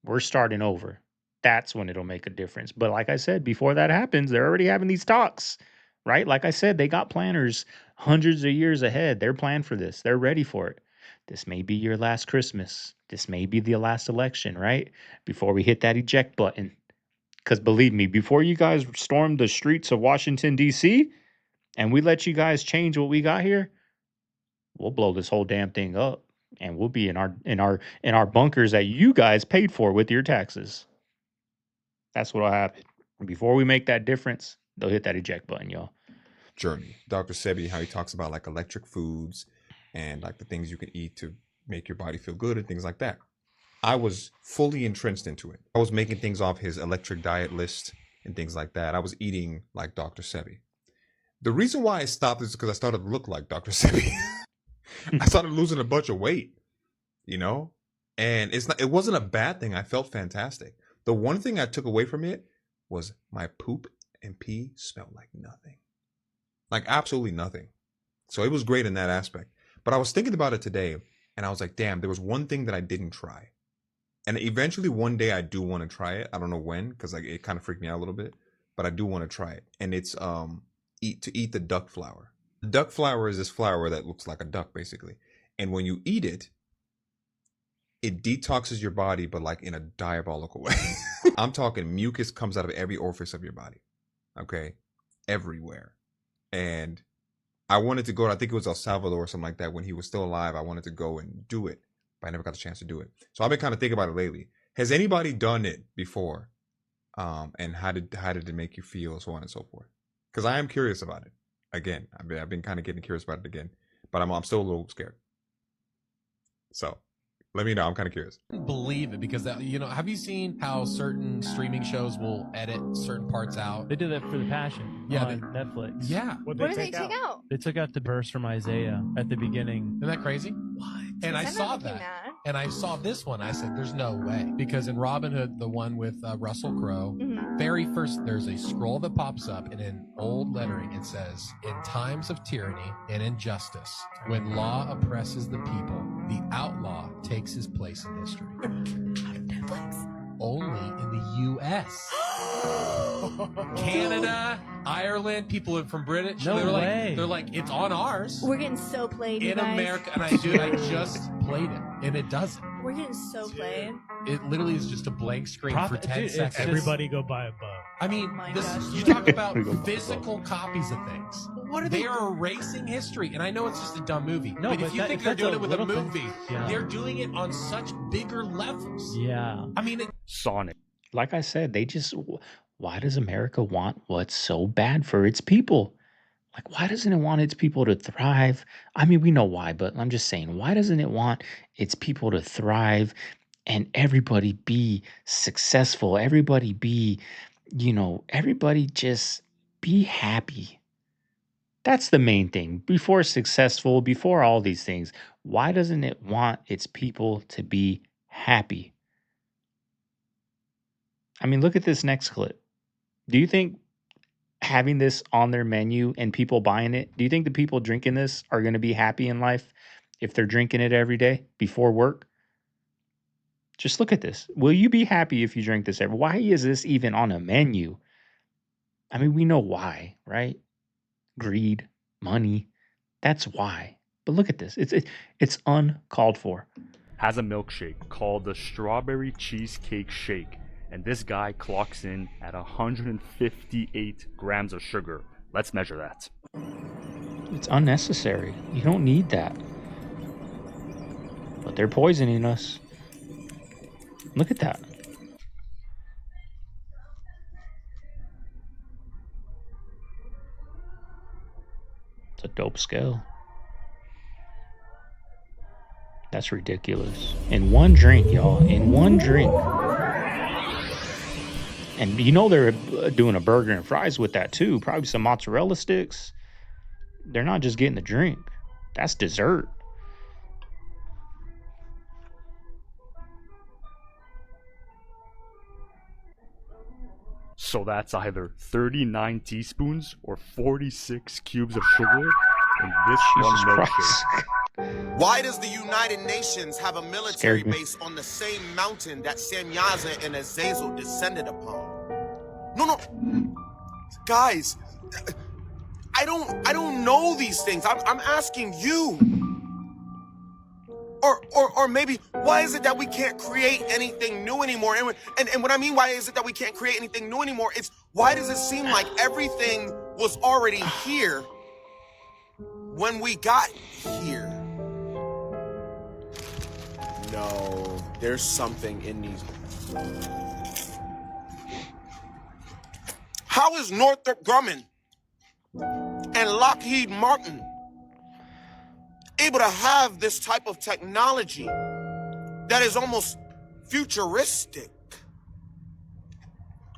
We're starting over. That's when it'll make a difference. But like I said, before that happens, they're already having these talks, right? Like I said, they got planners hundreds of years ahead. They're planned for this. They're ready for it. This may be your last Christmas. This may be the last election, right? Before we hit that eject button. Because believe me, before you guys storm the streets of Washington, D.C., and we let you guys change what we got here, we'll blow this whole damn thing up. And we'll be in our bunkers that you guys paid for with your taxes. That's what'll happen. Before we make that difference, they'll hit that eject button, y'all. Journey. Dr. Sebi, how he talks about like electric foods and like the things you can eat to make your body feel good and things like that. I was fully entrenched into it. I was making things off his electric diet list and things like that. I was eating like Dr. Sebi. The reason why I stopped is because I started to look like Dr. Sebi. I started losing a bunch of weight, you know? And it wasn't a bad thing. I felt fantastic. The one thing I took away from it was my poop and pee smelled like nothing. Like absolutely nothing. So it was great in that aspect. But I was thinking about it today and I was like, damn, there was one thing that I didn't try. And eventually one day I do want to try it. I don't know when, because like it kind of freaked me out a little bit, but I do want to try it. And it's eat the duck flour. Duck flour is this flour that looks like a duck basically. And when you eat it, it detoxes your body, but like in a diabolical way. I'm talking mucus comes out of every orifice of your body. Okay? Everywhere. And I wanted to go, I think it was El Salvador or something like that when he was still alive. I wanted to go and do it. But I never got the chance to do it. So I've been kind of thinking about it lately. Has anybody done it before? And how did it make you feel, so on and so forth? Because I am curious about it. Again, I've been kind of getting curious about it again. But I'm still a little scared. So let me know. I'm kind of curious. Believe it, because have you seen how certain streaming shows will edit certain parts out? They did that for The Passion on Netflix. Yeah. What did they take out? They took out the verse from Isaiah at the beginning. Isn't that crazy? What? And I saw that. And I saw this one. I said, there's no way. Because in Robin Hood, the one with Russell Crowe, very first, there's a scroll that pops up, and in old lettering, it says, in times of tyranny and injustice, when law oppresses the people, the outlaw takes his place in history. Only in the U.S. Canada, Ireland, people from Britain. No way. They're like, it's on ours. We're getting so played, you In guys. America. And I just played it, and it doesn't. We're getting so played. It literally is just a blank screen for 10 seconds. Everybody go buy a bow. I mean, you talk about physical copies of things. What are they are erasing history, and I know it's just a dumb movie. No, but but if you think they're that's doing a it with a little movie, thing. Yeah. they're doing it on such bigger levels. Yeah. I mean, Sonic. Like I said, why does America want what's so bad for its people? Like, why doesn't it want its people to thrive? I mean, we know why, but I'm just saying, why doesn't it want its people to thrive and everybody be successful? Everybody be, everybody just be happy. That's the main thing. Before successful, before all these things, why doesn't it want its people to be happy? I mean, look at this next clip. Do you think having this on their menu and people buying it, do you think the people drinking this are going to be happy in life if they're drinking it every day before work? Just look at this. Will you be happy if you drink this every? Why is this even on a menu? I mean, we know why, right? Greed, money. That's why. But look at this. It's uncalled for. Has a milkshake called the Strawberry Cheesecake Shake, and this guy clocks in at 158 grams of sugar. Let's measure that. It's unnecessary. You don't need that. But they're poisoning us. Look at that. It's a dope scale. That's ridiculous. In one drink, y'all. In one drink. And you know they're doing a burger and fries with that too. Probably some mozzarella sticks. They're not just getting the drink. That's dessert. So that's either 39 teaspoons or 46 cubes of sugar in this Jesus one Christ. milkshake. Why does the United Nations have a military base on the same mountain that Samyaza and Azazel descended upon? No. Guys, I don't know these things. I'm asking you. Or maybe, why is it that we can't create anything new anymore? And what I mean, why is it that we can't create anything new anymore? It's why does it seem like everything was already here when we got here? No, there's something in these. How is Northrop Grumman and Lockheed Martin able to have this type of technology that is almost futuristic?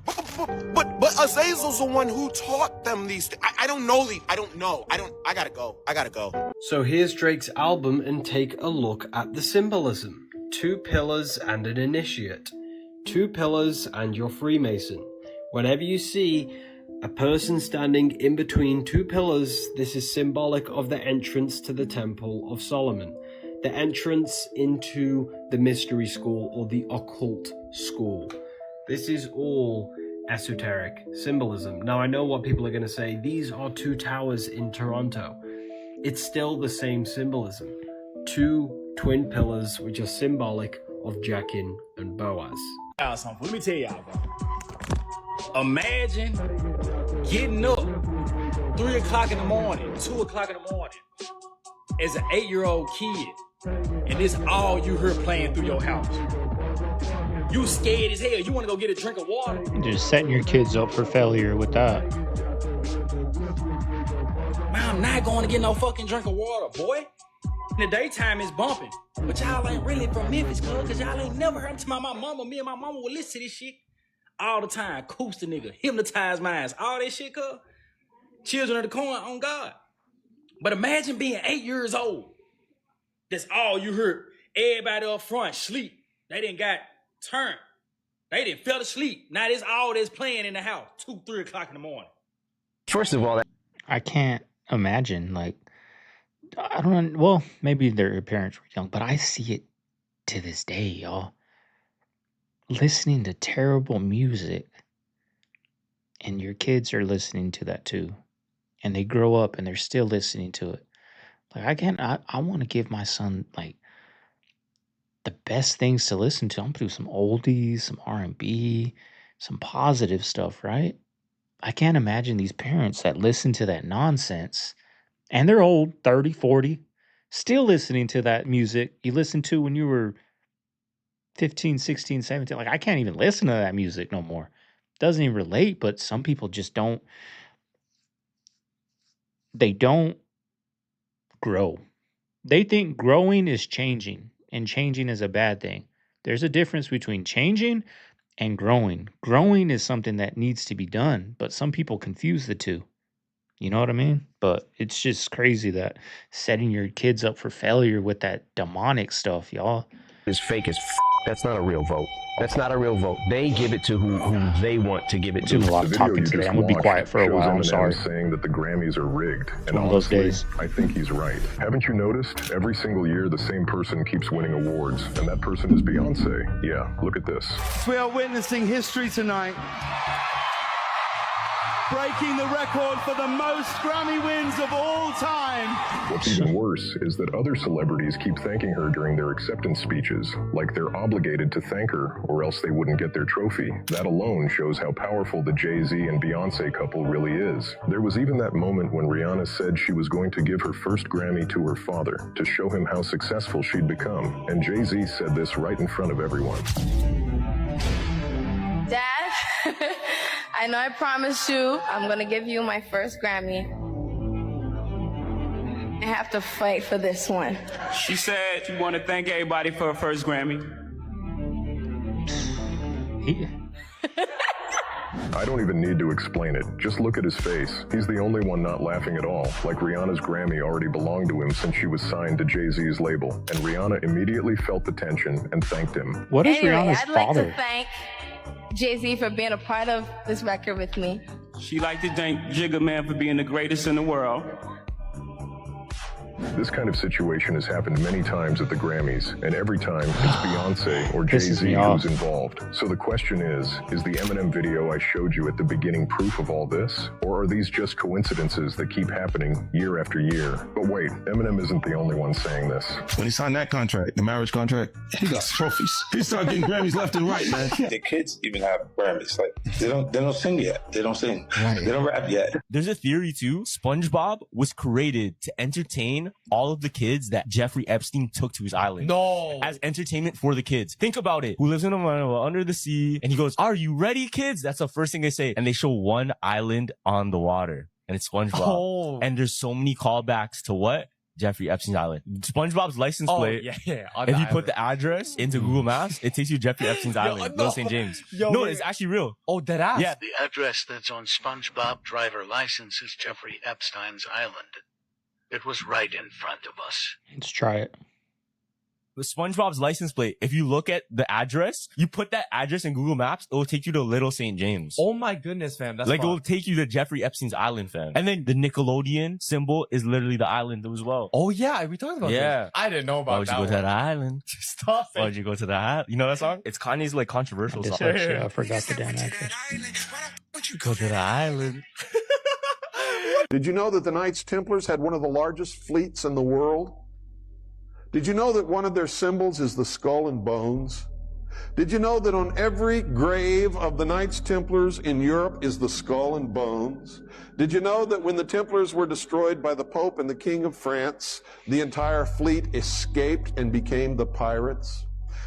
But Azazel's the one who taught them these things. I don't know these. I don't know. I gotta go. So here's Drake's album, and take a look at the symbolism. 2 pillars and an initiate. 2 pillars and your Freemason. Whenever you see a person standing in between 2 pillars, this is symbolic of the entrance to the Temple of Solomon. The entrance into the mystery school or the occult school. This is all esoteric symbolism. Now I know what people are going to say, these are 2 towers in Toronto. It's still the same symbolism. 2 twin pillars which are symbolic of Jachin and Boaz. Let me tell y'all, bro. Imagine getting up 3 o'clock in the morning, 2 o'clock in the morning as an 8-year-old kid, and this all you heard playing through your house. You scared as hell. You want to go get a drink of water. Just setting your kids up for failure with that. Man, I'm not going to get no fucking drink of water, boy. In the daytime it's bumping. But y'all ain't really from Memphis, cuz y'all ain't never heard to my mama. Me and my mama would listen to this shit all the time. Coast the nigga, hypnotize minds, all that shit, cuz. Children of the corn, on God. But imagine being 8 years old. That's all you heard. Everybody up front sleep. They didn't got turned. They didn't fell asleep. Now this all that's playing in the house. 2, 3 o'clock in the morning. First of all, I can't imagine, like, I don't know. Well, maybe their parents were young, but I see it to this day, y'all. Listening to terrible music, and your kids are listening to that too. And they grow up and they're still listening to it. Like, I want to give my son, like, the best things to listen to. I'm gonna do some oldies, some R&B, some positive stuff, right? I can't imagine these parents that listen to that nonsense, and they're old, 30, 40, still listening to that music you listened to when you were 15, 16, 17. Like, I can't even listen to that music no more. Doesn't even relate, but some people just don't. They don't grow. They think growing is changing, and changing is a bad thing. There's a difference between changing and growing. Growing is something that needs to be done, but some people confuse the two. You know what I mean? But it's just crazy that setting your kids up for failure with that demonic stuff, y'all. It's fake as That's not a real vote. That's not a real vote. They give it to who they want to give it to. Doing a lot of talking today. I'm gonna be quiet for a while. I'm sorry. Saying that the Grammys are rigged. It's one of those days. I think he's right. Haven't you noticed? Every single year, the same person keeps winning awards, and that person is Beyonce. Yeah, look at this. We are witnessing history tonight. Breaking the record for the most Grammy wins of all time. What's even worse is that other celebrities keep thanking her during their acceptance speeches, like they're obligated to thank her or else they wouldn't get their trophy. That alone shows how powerful the Jay-Z and Beyonce couple really is. There was even that moment when Rihanna said she was going to give her first Grammy to her father to show him how successful she'd become, and Jay-Z said this right in front of everyone. Dad, I know I promised you I'm gonna give you my first Grammy. I have to fight for this one. She said she wanted to thank everybody for her first Grammy. I don't even need to explain it. Just look at his face. He's the only one not laughing at all, like Rihanna's Grammy already belonged to him since she was signed to Jay-Z's label. And Rihanna immediately felt the tension and thanked him. What is anyway, Rihanna's I'd like father? to thank Jay-Z for being a part of this record with me. She liked to thank Jigga Man for being the greatest in the world. This kind of situation has happened many times at the Grammys, and every time it's Beyonce or Jay-Z who's involved. So the question is the Eminem video I showed you at the beginning proof of all this? Or are these just coincidences that keep happening year after year? But wait, Eminem isn't the only one saying this. When he signed that contract, the marriage contract, he got trophies. He started getting Grammys left and right, man. The kids even have Grammys. Like they don't sing yet. They don't sing. Right. They don't rap yet. There's a theory too. SpongeBob was created to entertain all of the kids that Jeffrey Epstein took to his island. No. As entertainment for the kids. Think about it. Who lives in a under the sea? And he goes, "Are you ready, kids?" That's the first thing they say. And they show one island on the water. And it's SpongeBob. Oh. And there's so many callbacks to what? Jeffrey Epstein's island. SpongeBob's license plate. Yeah. If you put the address into Google Maps, it takes you to Jeffrey Epstein's island, Little St. James. No, it's actually real. Oh, dead ass. Yeah. The address that's on SpongeBob driver license is Jeffrey Epstein's island. It was right in front of us. Let's try it. With SpongeBob's license plate, if you look at the address, you put that address in Google Maps, it will take you to Little St. James. Oh my goodness, fam. That's like, fun. it will take you to Jeffrey Epstein's island, fam. And then the Nickelodeon symbol is literally the island as well. Oh yeah, we talked about this. I didn't know about Why would that you go to one. that island? Stop it. Why would you go to the island? You know that song? It's Kanye's like controversial song. I forgot the damn address. Go to the island. Did you know that the Knights Templars had one of the largest fleets in the world? Did you know that one of their symbols is the skull and bones? Did you know that on every grave of the Knights Templars in Europe is the skull and bones? Did you know that when the Templars were destroyed by the Pope and the King of France, the entire fleet escaped and became the pirates?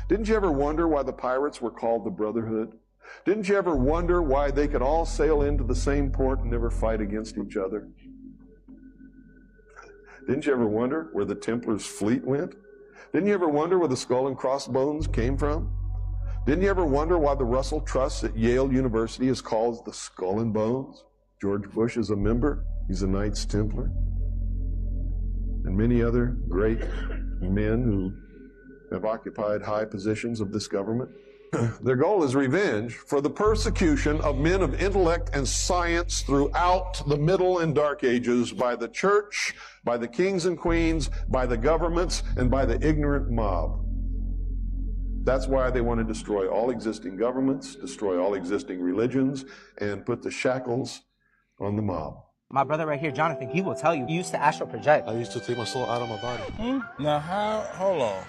Didn't you ever wonder why the pirates were called the Brotherhood? Didn't you ever wonder why they could all sail into the same port and never fight against each other? Didn't you ever wonder where the Templars' fleet went? Didn't you ever wonder where the skull and crossbones came from? Didn't you ever wonder why the Russell Trust at Yale University is called the Skull and Bones? George Bush is a member. He's a Knights Templar. And many other great men who have occupied high positions of this government. Their goal is revenge for the persecution of men of intellect and science throughout the Middle and Dark Ages by the church, by the kings and queens, by the governments, and by the ignorant mob. That's why they want to destroy all existing governments, destroy all existing religions, and put the shackles on the mob. My brother right here, Jonathan, he will tell you, he used to astral project. I used to take my soul out of my body. Now hold on,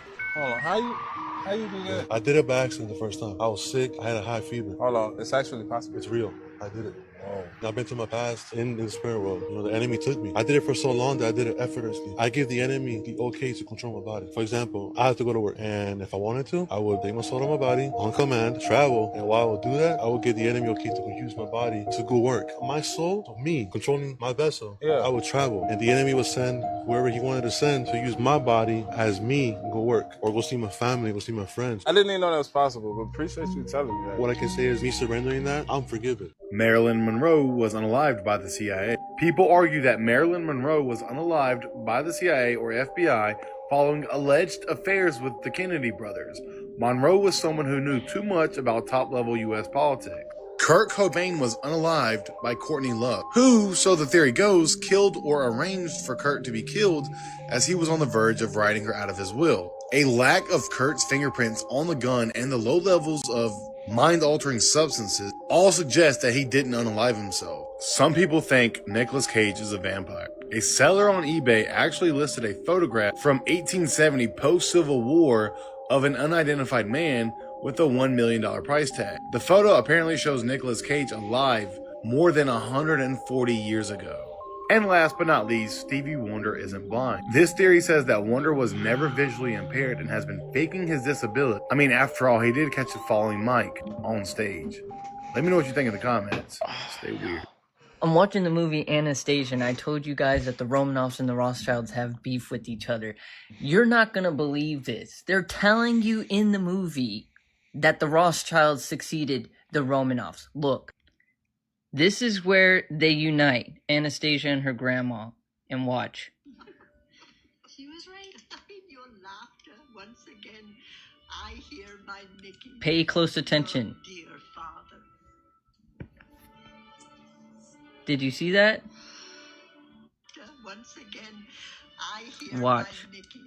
how you do that? I did it by accident the first time. I was sick, I had a high fever. Hold on, it's actually possible. It's real, I did it. Oh. I've been to my past in the spirit world. You know, the enemy took me. I did it for so long that I did it effortlessly. I give the enemy the okay to control my body. For example, I have to go to work, and if I wanted to, I would take my soul out of my body on command, travel, and while I would do that, I would give the enemy okay to use my body to go work. My soul, me, controlling my vessel, I would travel, and the enemy would send whoever he wanted to send to use my body as me and go work, or go see my family, go see my friends. I didn't even know that was possible, but appreciate you telling me that. What I can say is me surrendering that, I'm forgiven. Marilyn Monroe was unalived by the CIA. People argue that Marilyn Monroe was unalived by the CIA or FBI following alleged affairs with the Kennedy brothers. Monroe was someone who knew too much about top-level U.S. politics. Kurt Cobain was unalived by Courtney Love, who, so the theory goes, killed or arranged for Kurt to be killed as he was on the verge of writing her out of his will. A lack of Kurt's fingerprints on the gun and the low levels of mind-altering substances all suggest that he didn't unalive himself. Some people think Nicolas Cage is a vampire. A seller on eBay actually listed a photograph from 1870 post-Civil War of an unidentified man with a $1 million price tag. The photo apparently shows Nicolas Cage alive more than 140 years ago. And last but not least, Stevie Wonder isn't blind. This theory says that Wonder was never visually impaired and has been faking his disability. I mean, after all, he did catch a falling mic on stage. Let me know what you think in the comments. Stay weird. I'm watching the movie Anastasia, and I told you guys that the Romanovs and the Rothschilds have beef with each other. You're not gonna believe this. They're telling you in the movie that the Rothschilds succeeded the Romanovs. Look, this is where they unite, Anastasia and her grandma, and watch. She was right. Your laughter once again. I hear my Nicky. Pay close attention. Dear father. Did you see that? Once again, I hear Watch. my Nicky.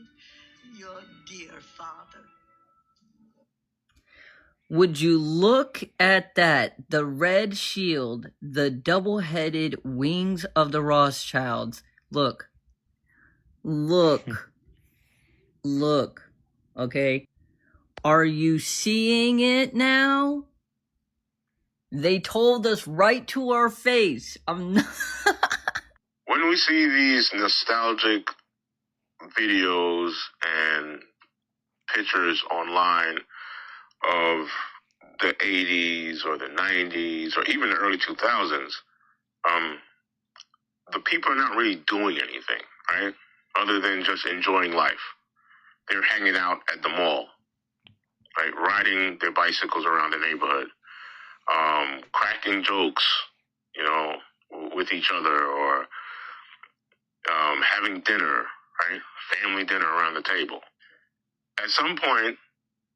Your dear father. Would you look at that? The red shield, the double-headed wings of the Rothschilds. Look. Look. Look. Okay? Are you seeing it now? They told us right to our face. I'm not... When we see these nostalgic videos and pictures online of the 80s or the 90s or even the early 2000s, the people are not really doing anything, right? Other than just enjoying life. They're hanging out at the mall, right? Riding their bicycles around the neighborhood, cracking jokes, you know, with each other, or having dinner, right? Family dinner around the table. At some point,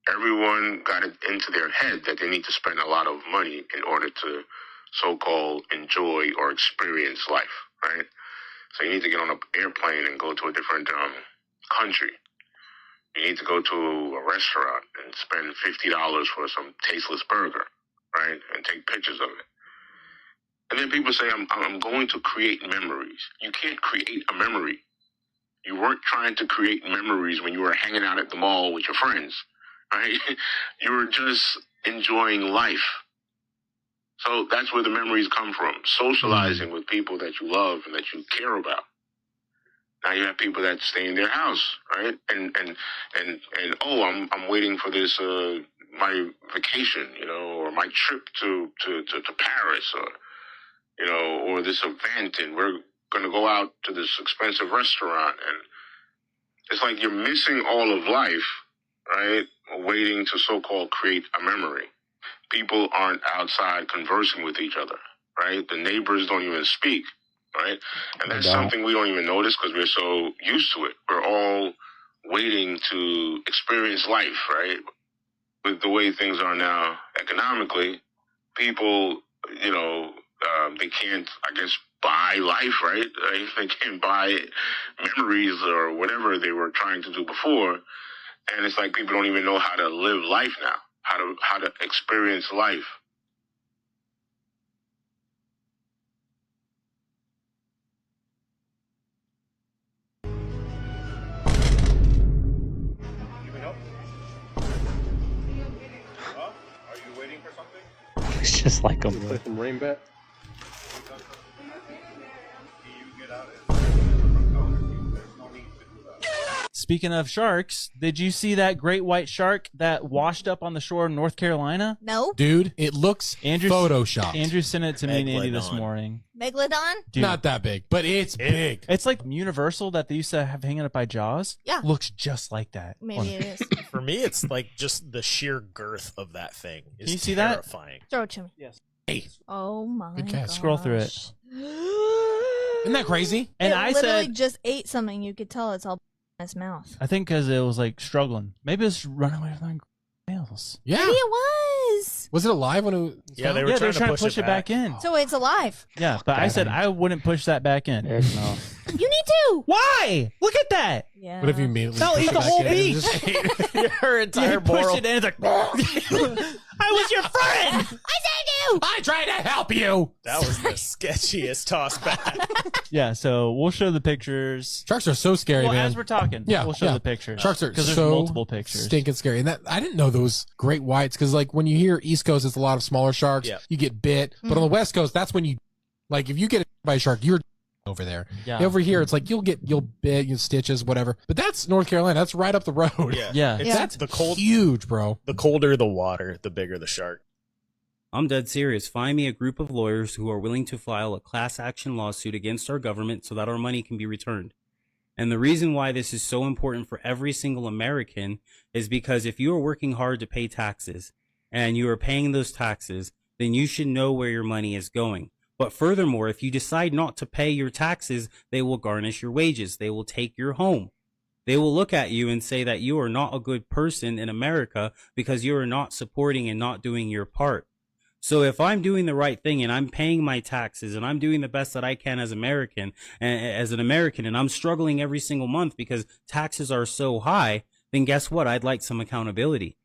everyone got it into their head that they need to spend a lot of money in order to so-called enjoy or experience life, right? So you need to get on an airplane and go to a different country. You need to go to a restaurant and spend $50 for some tasteless burger, right? And take pictures of it. And then people say, I'm going to create memories. You can't create a memory. You weren't trying to create memories when you were hanging out at the mall with your friends, right? You were just enjoying life. So that's where the memories come from. Socializing with people that you love and that you care about. Now you have people that stay in their house, right? And oh, I'm waiting for this my vacation, you know, or my trip to Paris, or you know, or this event, and we're gonna go out to this expensive restaurant, and it's like you're missing all of life, right? Waiting to so-called create a memory. People aren't outside conversing with each other, right? The neighbors don't even speak, right? And that's something we don't even notice because we're so used to it. We're all waiting to experience life, right? With the way things are now economically, people, you know, they can't, I guess, buy life, right? They can't buy memories or whatever they were trying to do before. And it's like people don't even know how to live life now, how to experience life. It's just like them. Play some rain back. Speaking of sharks, did you see that great white shark that washed up on the shore of North Carolina? No. Dude, it looks photoshopped. Andrew sent it to me and Andy this morning. Megalodon? Dude, Not that big, but it's big. It's like Universal that they used to have hanging up by Jaws. Yeah. Looks just like that. Maybe it is. For me, it's like just the sheer girth of that thing is Can you see that? terrifying. Throw it to me. Yes. Hey. Oh my Good catch. Scroll through it. Isn't that crazy? And it I literally said, just ate something. You could tell it's all in his mouth. I think because it was like struggling. Maybe it's running away from the nails. Yeah. Maybe it was. Was it alive when it was Yeah, they were trying to push it back in. So it's alive. Yeah, but I said I wouldn't push that back in. No. You need to. Why? Look at that. Yeah. What if you immediately They'll push eat it the back whole in and beach. just ate Her entire Push moral. it in. It's like, I was your friend. I saved you. I tried to help you. That was the sketchiest toss back. Yeah, so we'll show the pictures. Sharks are so scary, Well, man. as we're talking, we'll show the pictures. Sharks are because there's so multiple pictures. stinking scary. And that I didn't know those great whites because like when you hear East Coast, it's a lot of smaller sharks. Yeah. You get bit, but on the West Coast, that's when you like if you get by a shark, you're over there. Yeah. Over here, it's like you'll bit, you stitches, whatever. But that's North Carolina. That's right up the road. Yeah. It's the cold, huge, bro. The colder the water, the bigger the shark. I'm dead serious. Find me a group of lawyers who are willing to file a class action lawsuit against our government so that our money can be returned. And the reason why this is so important for every single American is because if you are working hard to pay taxes and you are paying those taxes, then you should know where your money is going. But furthermore, if you decide not to pay your taxes, they will garnish your wages. They will take your home. They will look at you and say that you are not a good person in America because you are not supporting and not doing your part. So if I'm doing the right thing and I'm paying my taxes and I'm doing the best that I can as an American, and I'm struggling every single month because taxes are so high, then guess what? I'd like some accountability.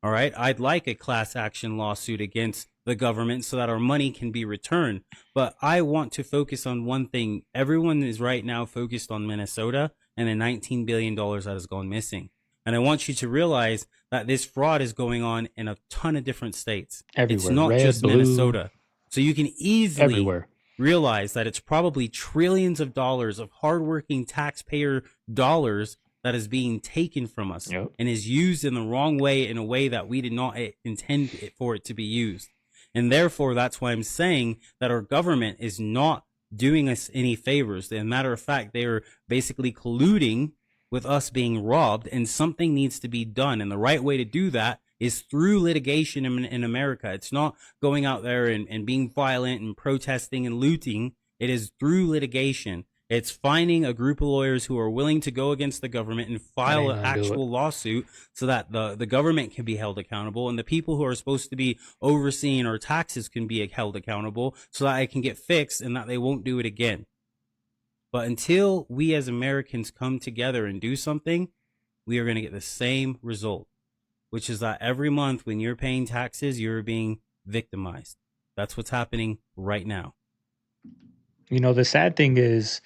All right. I'd like a class action lawsuit against the government so that our money can be returned. But I want to focus on one thing. Everyone is right now focused on Minnesota and the $19 billion that has gone missing. And I want you to realize that this fraud is going on in a ton of different states. Everywhere. It's not Red, just blue. Minnesota. So you can easily Everywhere. realize that it's probably trillions of dollars of hardworking taxpayer dollars that is being taken from us and is used in the wrong way, in a way that we did not intend for it to be used. And therefore, that's why I'm saying that our government is not doing us any favors. As a matter of fact, they are basically colluding with us being robbed, and something needs to be done. And the right way to do that is through litigation in America. It's not going out there and being violent and protesting and looting. It is through litigation. It's finding a group of lawyers who are willing to go against the government and file an actual lawsuit so that the government can be held accountable, and the people who are supposed to be overseeing our taxes can be held accountable so that it can get fixed and that they won't do it again. But until we as Americans come together and do something, we are going to get the same result, which is that every month when you're paying taxes, you're being victimized. That's what's happening right now. You know, the sad thing is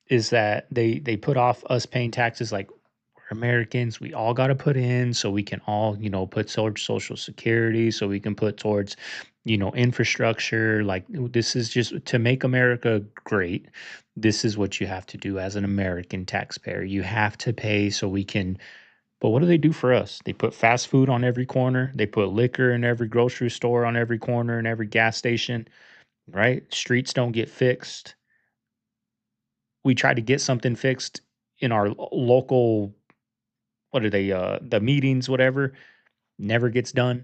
that they put off us paying taxes like we're Americans. We all got to put in so we can all, put towards Social Security, so we can put towards, infrastructure. Like this is just to make America great. This is what you have to do as an American taxpayer. You have to pay so we can. But what do they do for us? They put fast food on every corner. They put liquor in every grocery store, on every corner, and every gas station, right? Streets don't get fixed. We try to get something fixed in our local, what are they, the meetings, whatever, never gets done,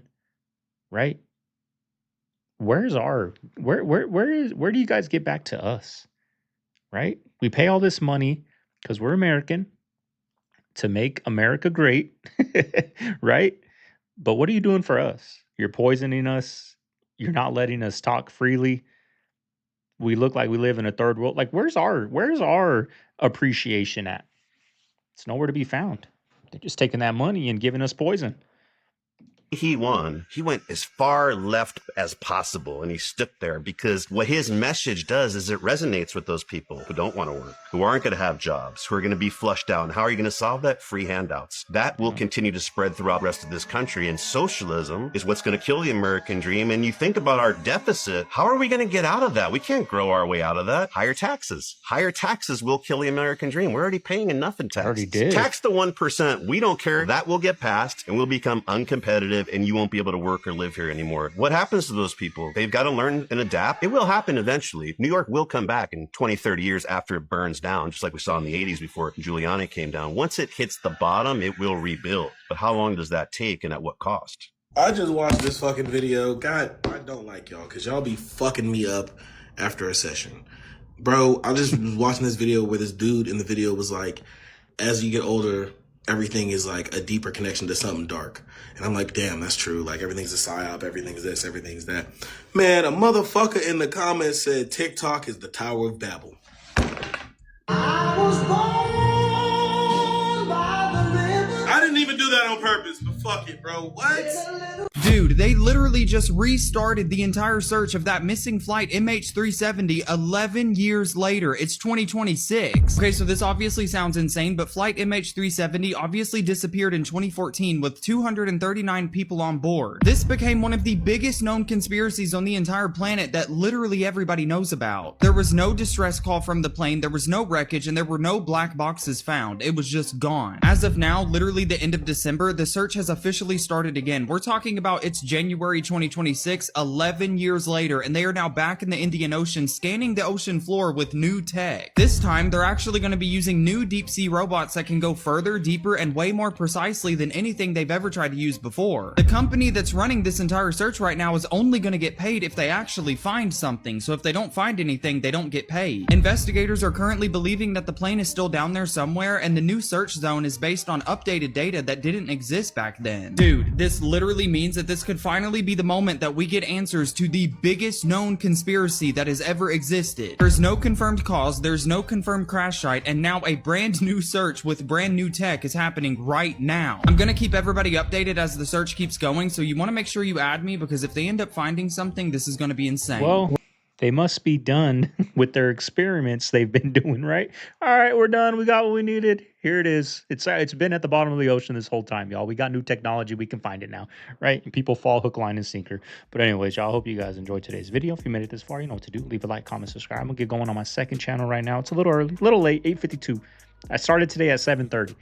right? Where do you guys get back to us, right? We pay all this money because we're American to make America great, right? But what are you doing for us? You're poisoning us. You're not letting us talk freely. We look like we live in a third world. Like, where's our appreciation at? It's nowhere to be found. They're just taking that money and giving us poison. he won, he went as far left as possible, and he stuck there because what his message does is it resonates with those people who don't want to work, who aren't going to have jobs, who are going to be flushed out. And how are you going to solve that? Free handouts. That will continue to spread throughout the rest of this country, and socialism is what's going to kill the American dream. And you think about our deficit, how are we going to get out of that? We can't grow our way out of that. Higher taxes. Higher taxes will kill the American dream. We're already paying enough in taxes. Already did. Tax the 1%. We don't care. That will get passed, and we'll become uncompetitive, and you won't be able to work or live here anymore. What happens to those people? They've got to learn and adapt. It will happen eventually. New York will come back in 20, 30 years after it burns down, just like we saw in the 80s before Giuliani came down. Once it hits the bottom, it will rebuild. But how long does that take, and at what cost? I just watched this fucking video. God, I don't like y'all because y'all be fucking me up after a session. Bro, I just was watching this video where this dude in the video was like, as you get older, everything is like a deeper connection to something dark. And I'm like, damn, that's true. Like everything's a psyop, everything's this, everything's that. Man, a motherfucker in the comments said TikTok is the Tower of Babel. I was born by the river. I didn't even do that on purpose, but fuck it, bro. What? Dude, they literally just restarted the entire search of that missing flight MH370 11 years later. It's 2026. Okay, so this obviously sounds insane, but flight MH370 obviously disappeared in 2014 with 239 people on board. This became one of the biggest known conspiracies on the entire planet that literally everybody knows about. There was no distress call from the plane, there was no wreckage, and there were no black boxes found. It was just gone. As of now, literally the end of December, the search has officially started again. We're talking about it's January 2026, 11 years later, and they are now back in the Indian Ocean scanning the ocean floor with new tech. This time, they're actually going to be using new deep sea robots that can go further, deeper, and way more precisely than anything they've ever tried to use before. The company that's running this entire search right now is only going to get paid if they actually find something, so if they don't find anything, they don't get paid. Investigators are currently believing that the plane is still down there somewhere, and the new search zone is based on updated data that didn't exist back then. Dude, this literally means that this could finally be the moment that we get answers to the biggest known conspiracy that has ever existed. There's no confirmed cause, there's no confirmed crash site, and now a brand new search with brand new tech is happening right now. I'm gonna keep everybody updated as the search keeps going, so you want to make sure you add me, because if they end up finding something, this is gonna be insane. Well, they must be done with their experiments they've been doing, right? All right, we're done. We got what we needed. Here it is. It's been at the bottom of the ocean this whole time, y'all. We got new technology. We can find it now, right? And people fall hook, line, and sinker. But anyways, y'all, hope you guys enjoyed today's video. If you made it this far, you know what to do. Leave a like, comment, subscribe. I'm going to get going on my second channel right now. It's a little early, a little late, 8:52. I started today at 7:30.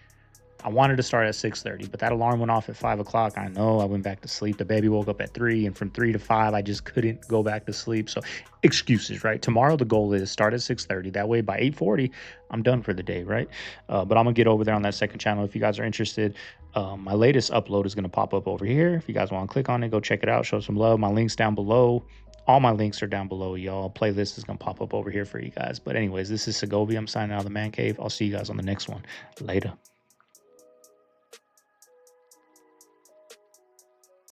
I wanted to start at 6:30, but that alarm went off at 5 o'clock. I know, I went back to sleep. The baby woke up at 3, and from 3 to 5, I just couldn't go back to sleep. So excuses, right? Tomorrow, the goal is start at 6:30. That way, by 8:40, I'm done for the day, right? But I'm going to get over there on that second channel if you guys are interested. My latest upload is going to pop up over here. If you guys want to click on it, go check it out. Show some love. My link's down below. All my links are down below, y'all. Playlist is going to pop up over here for you guys. But anyways, this is Segovia. I'm signing out of the Man Cave. I'll see you guys on the next one. Later.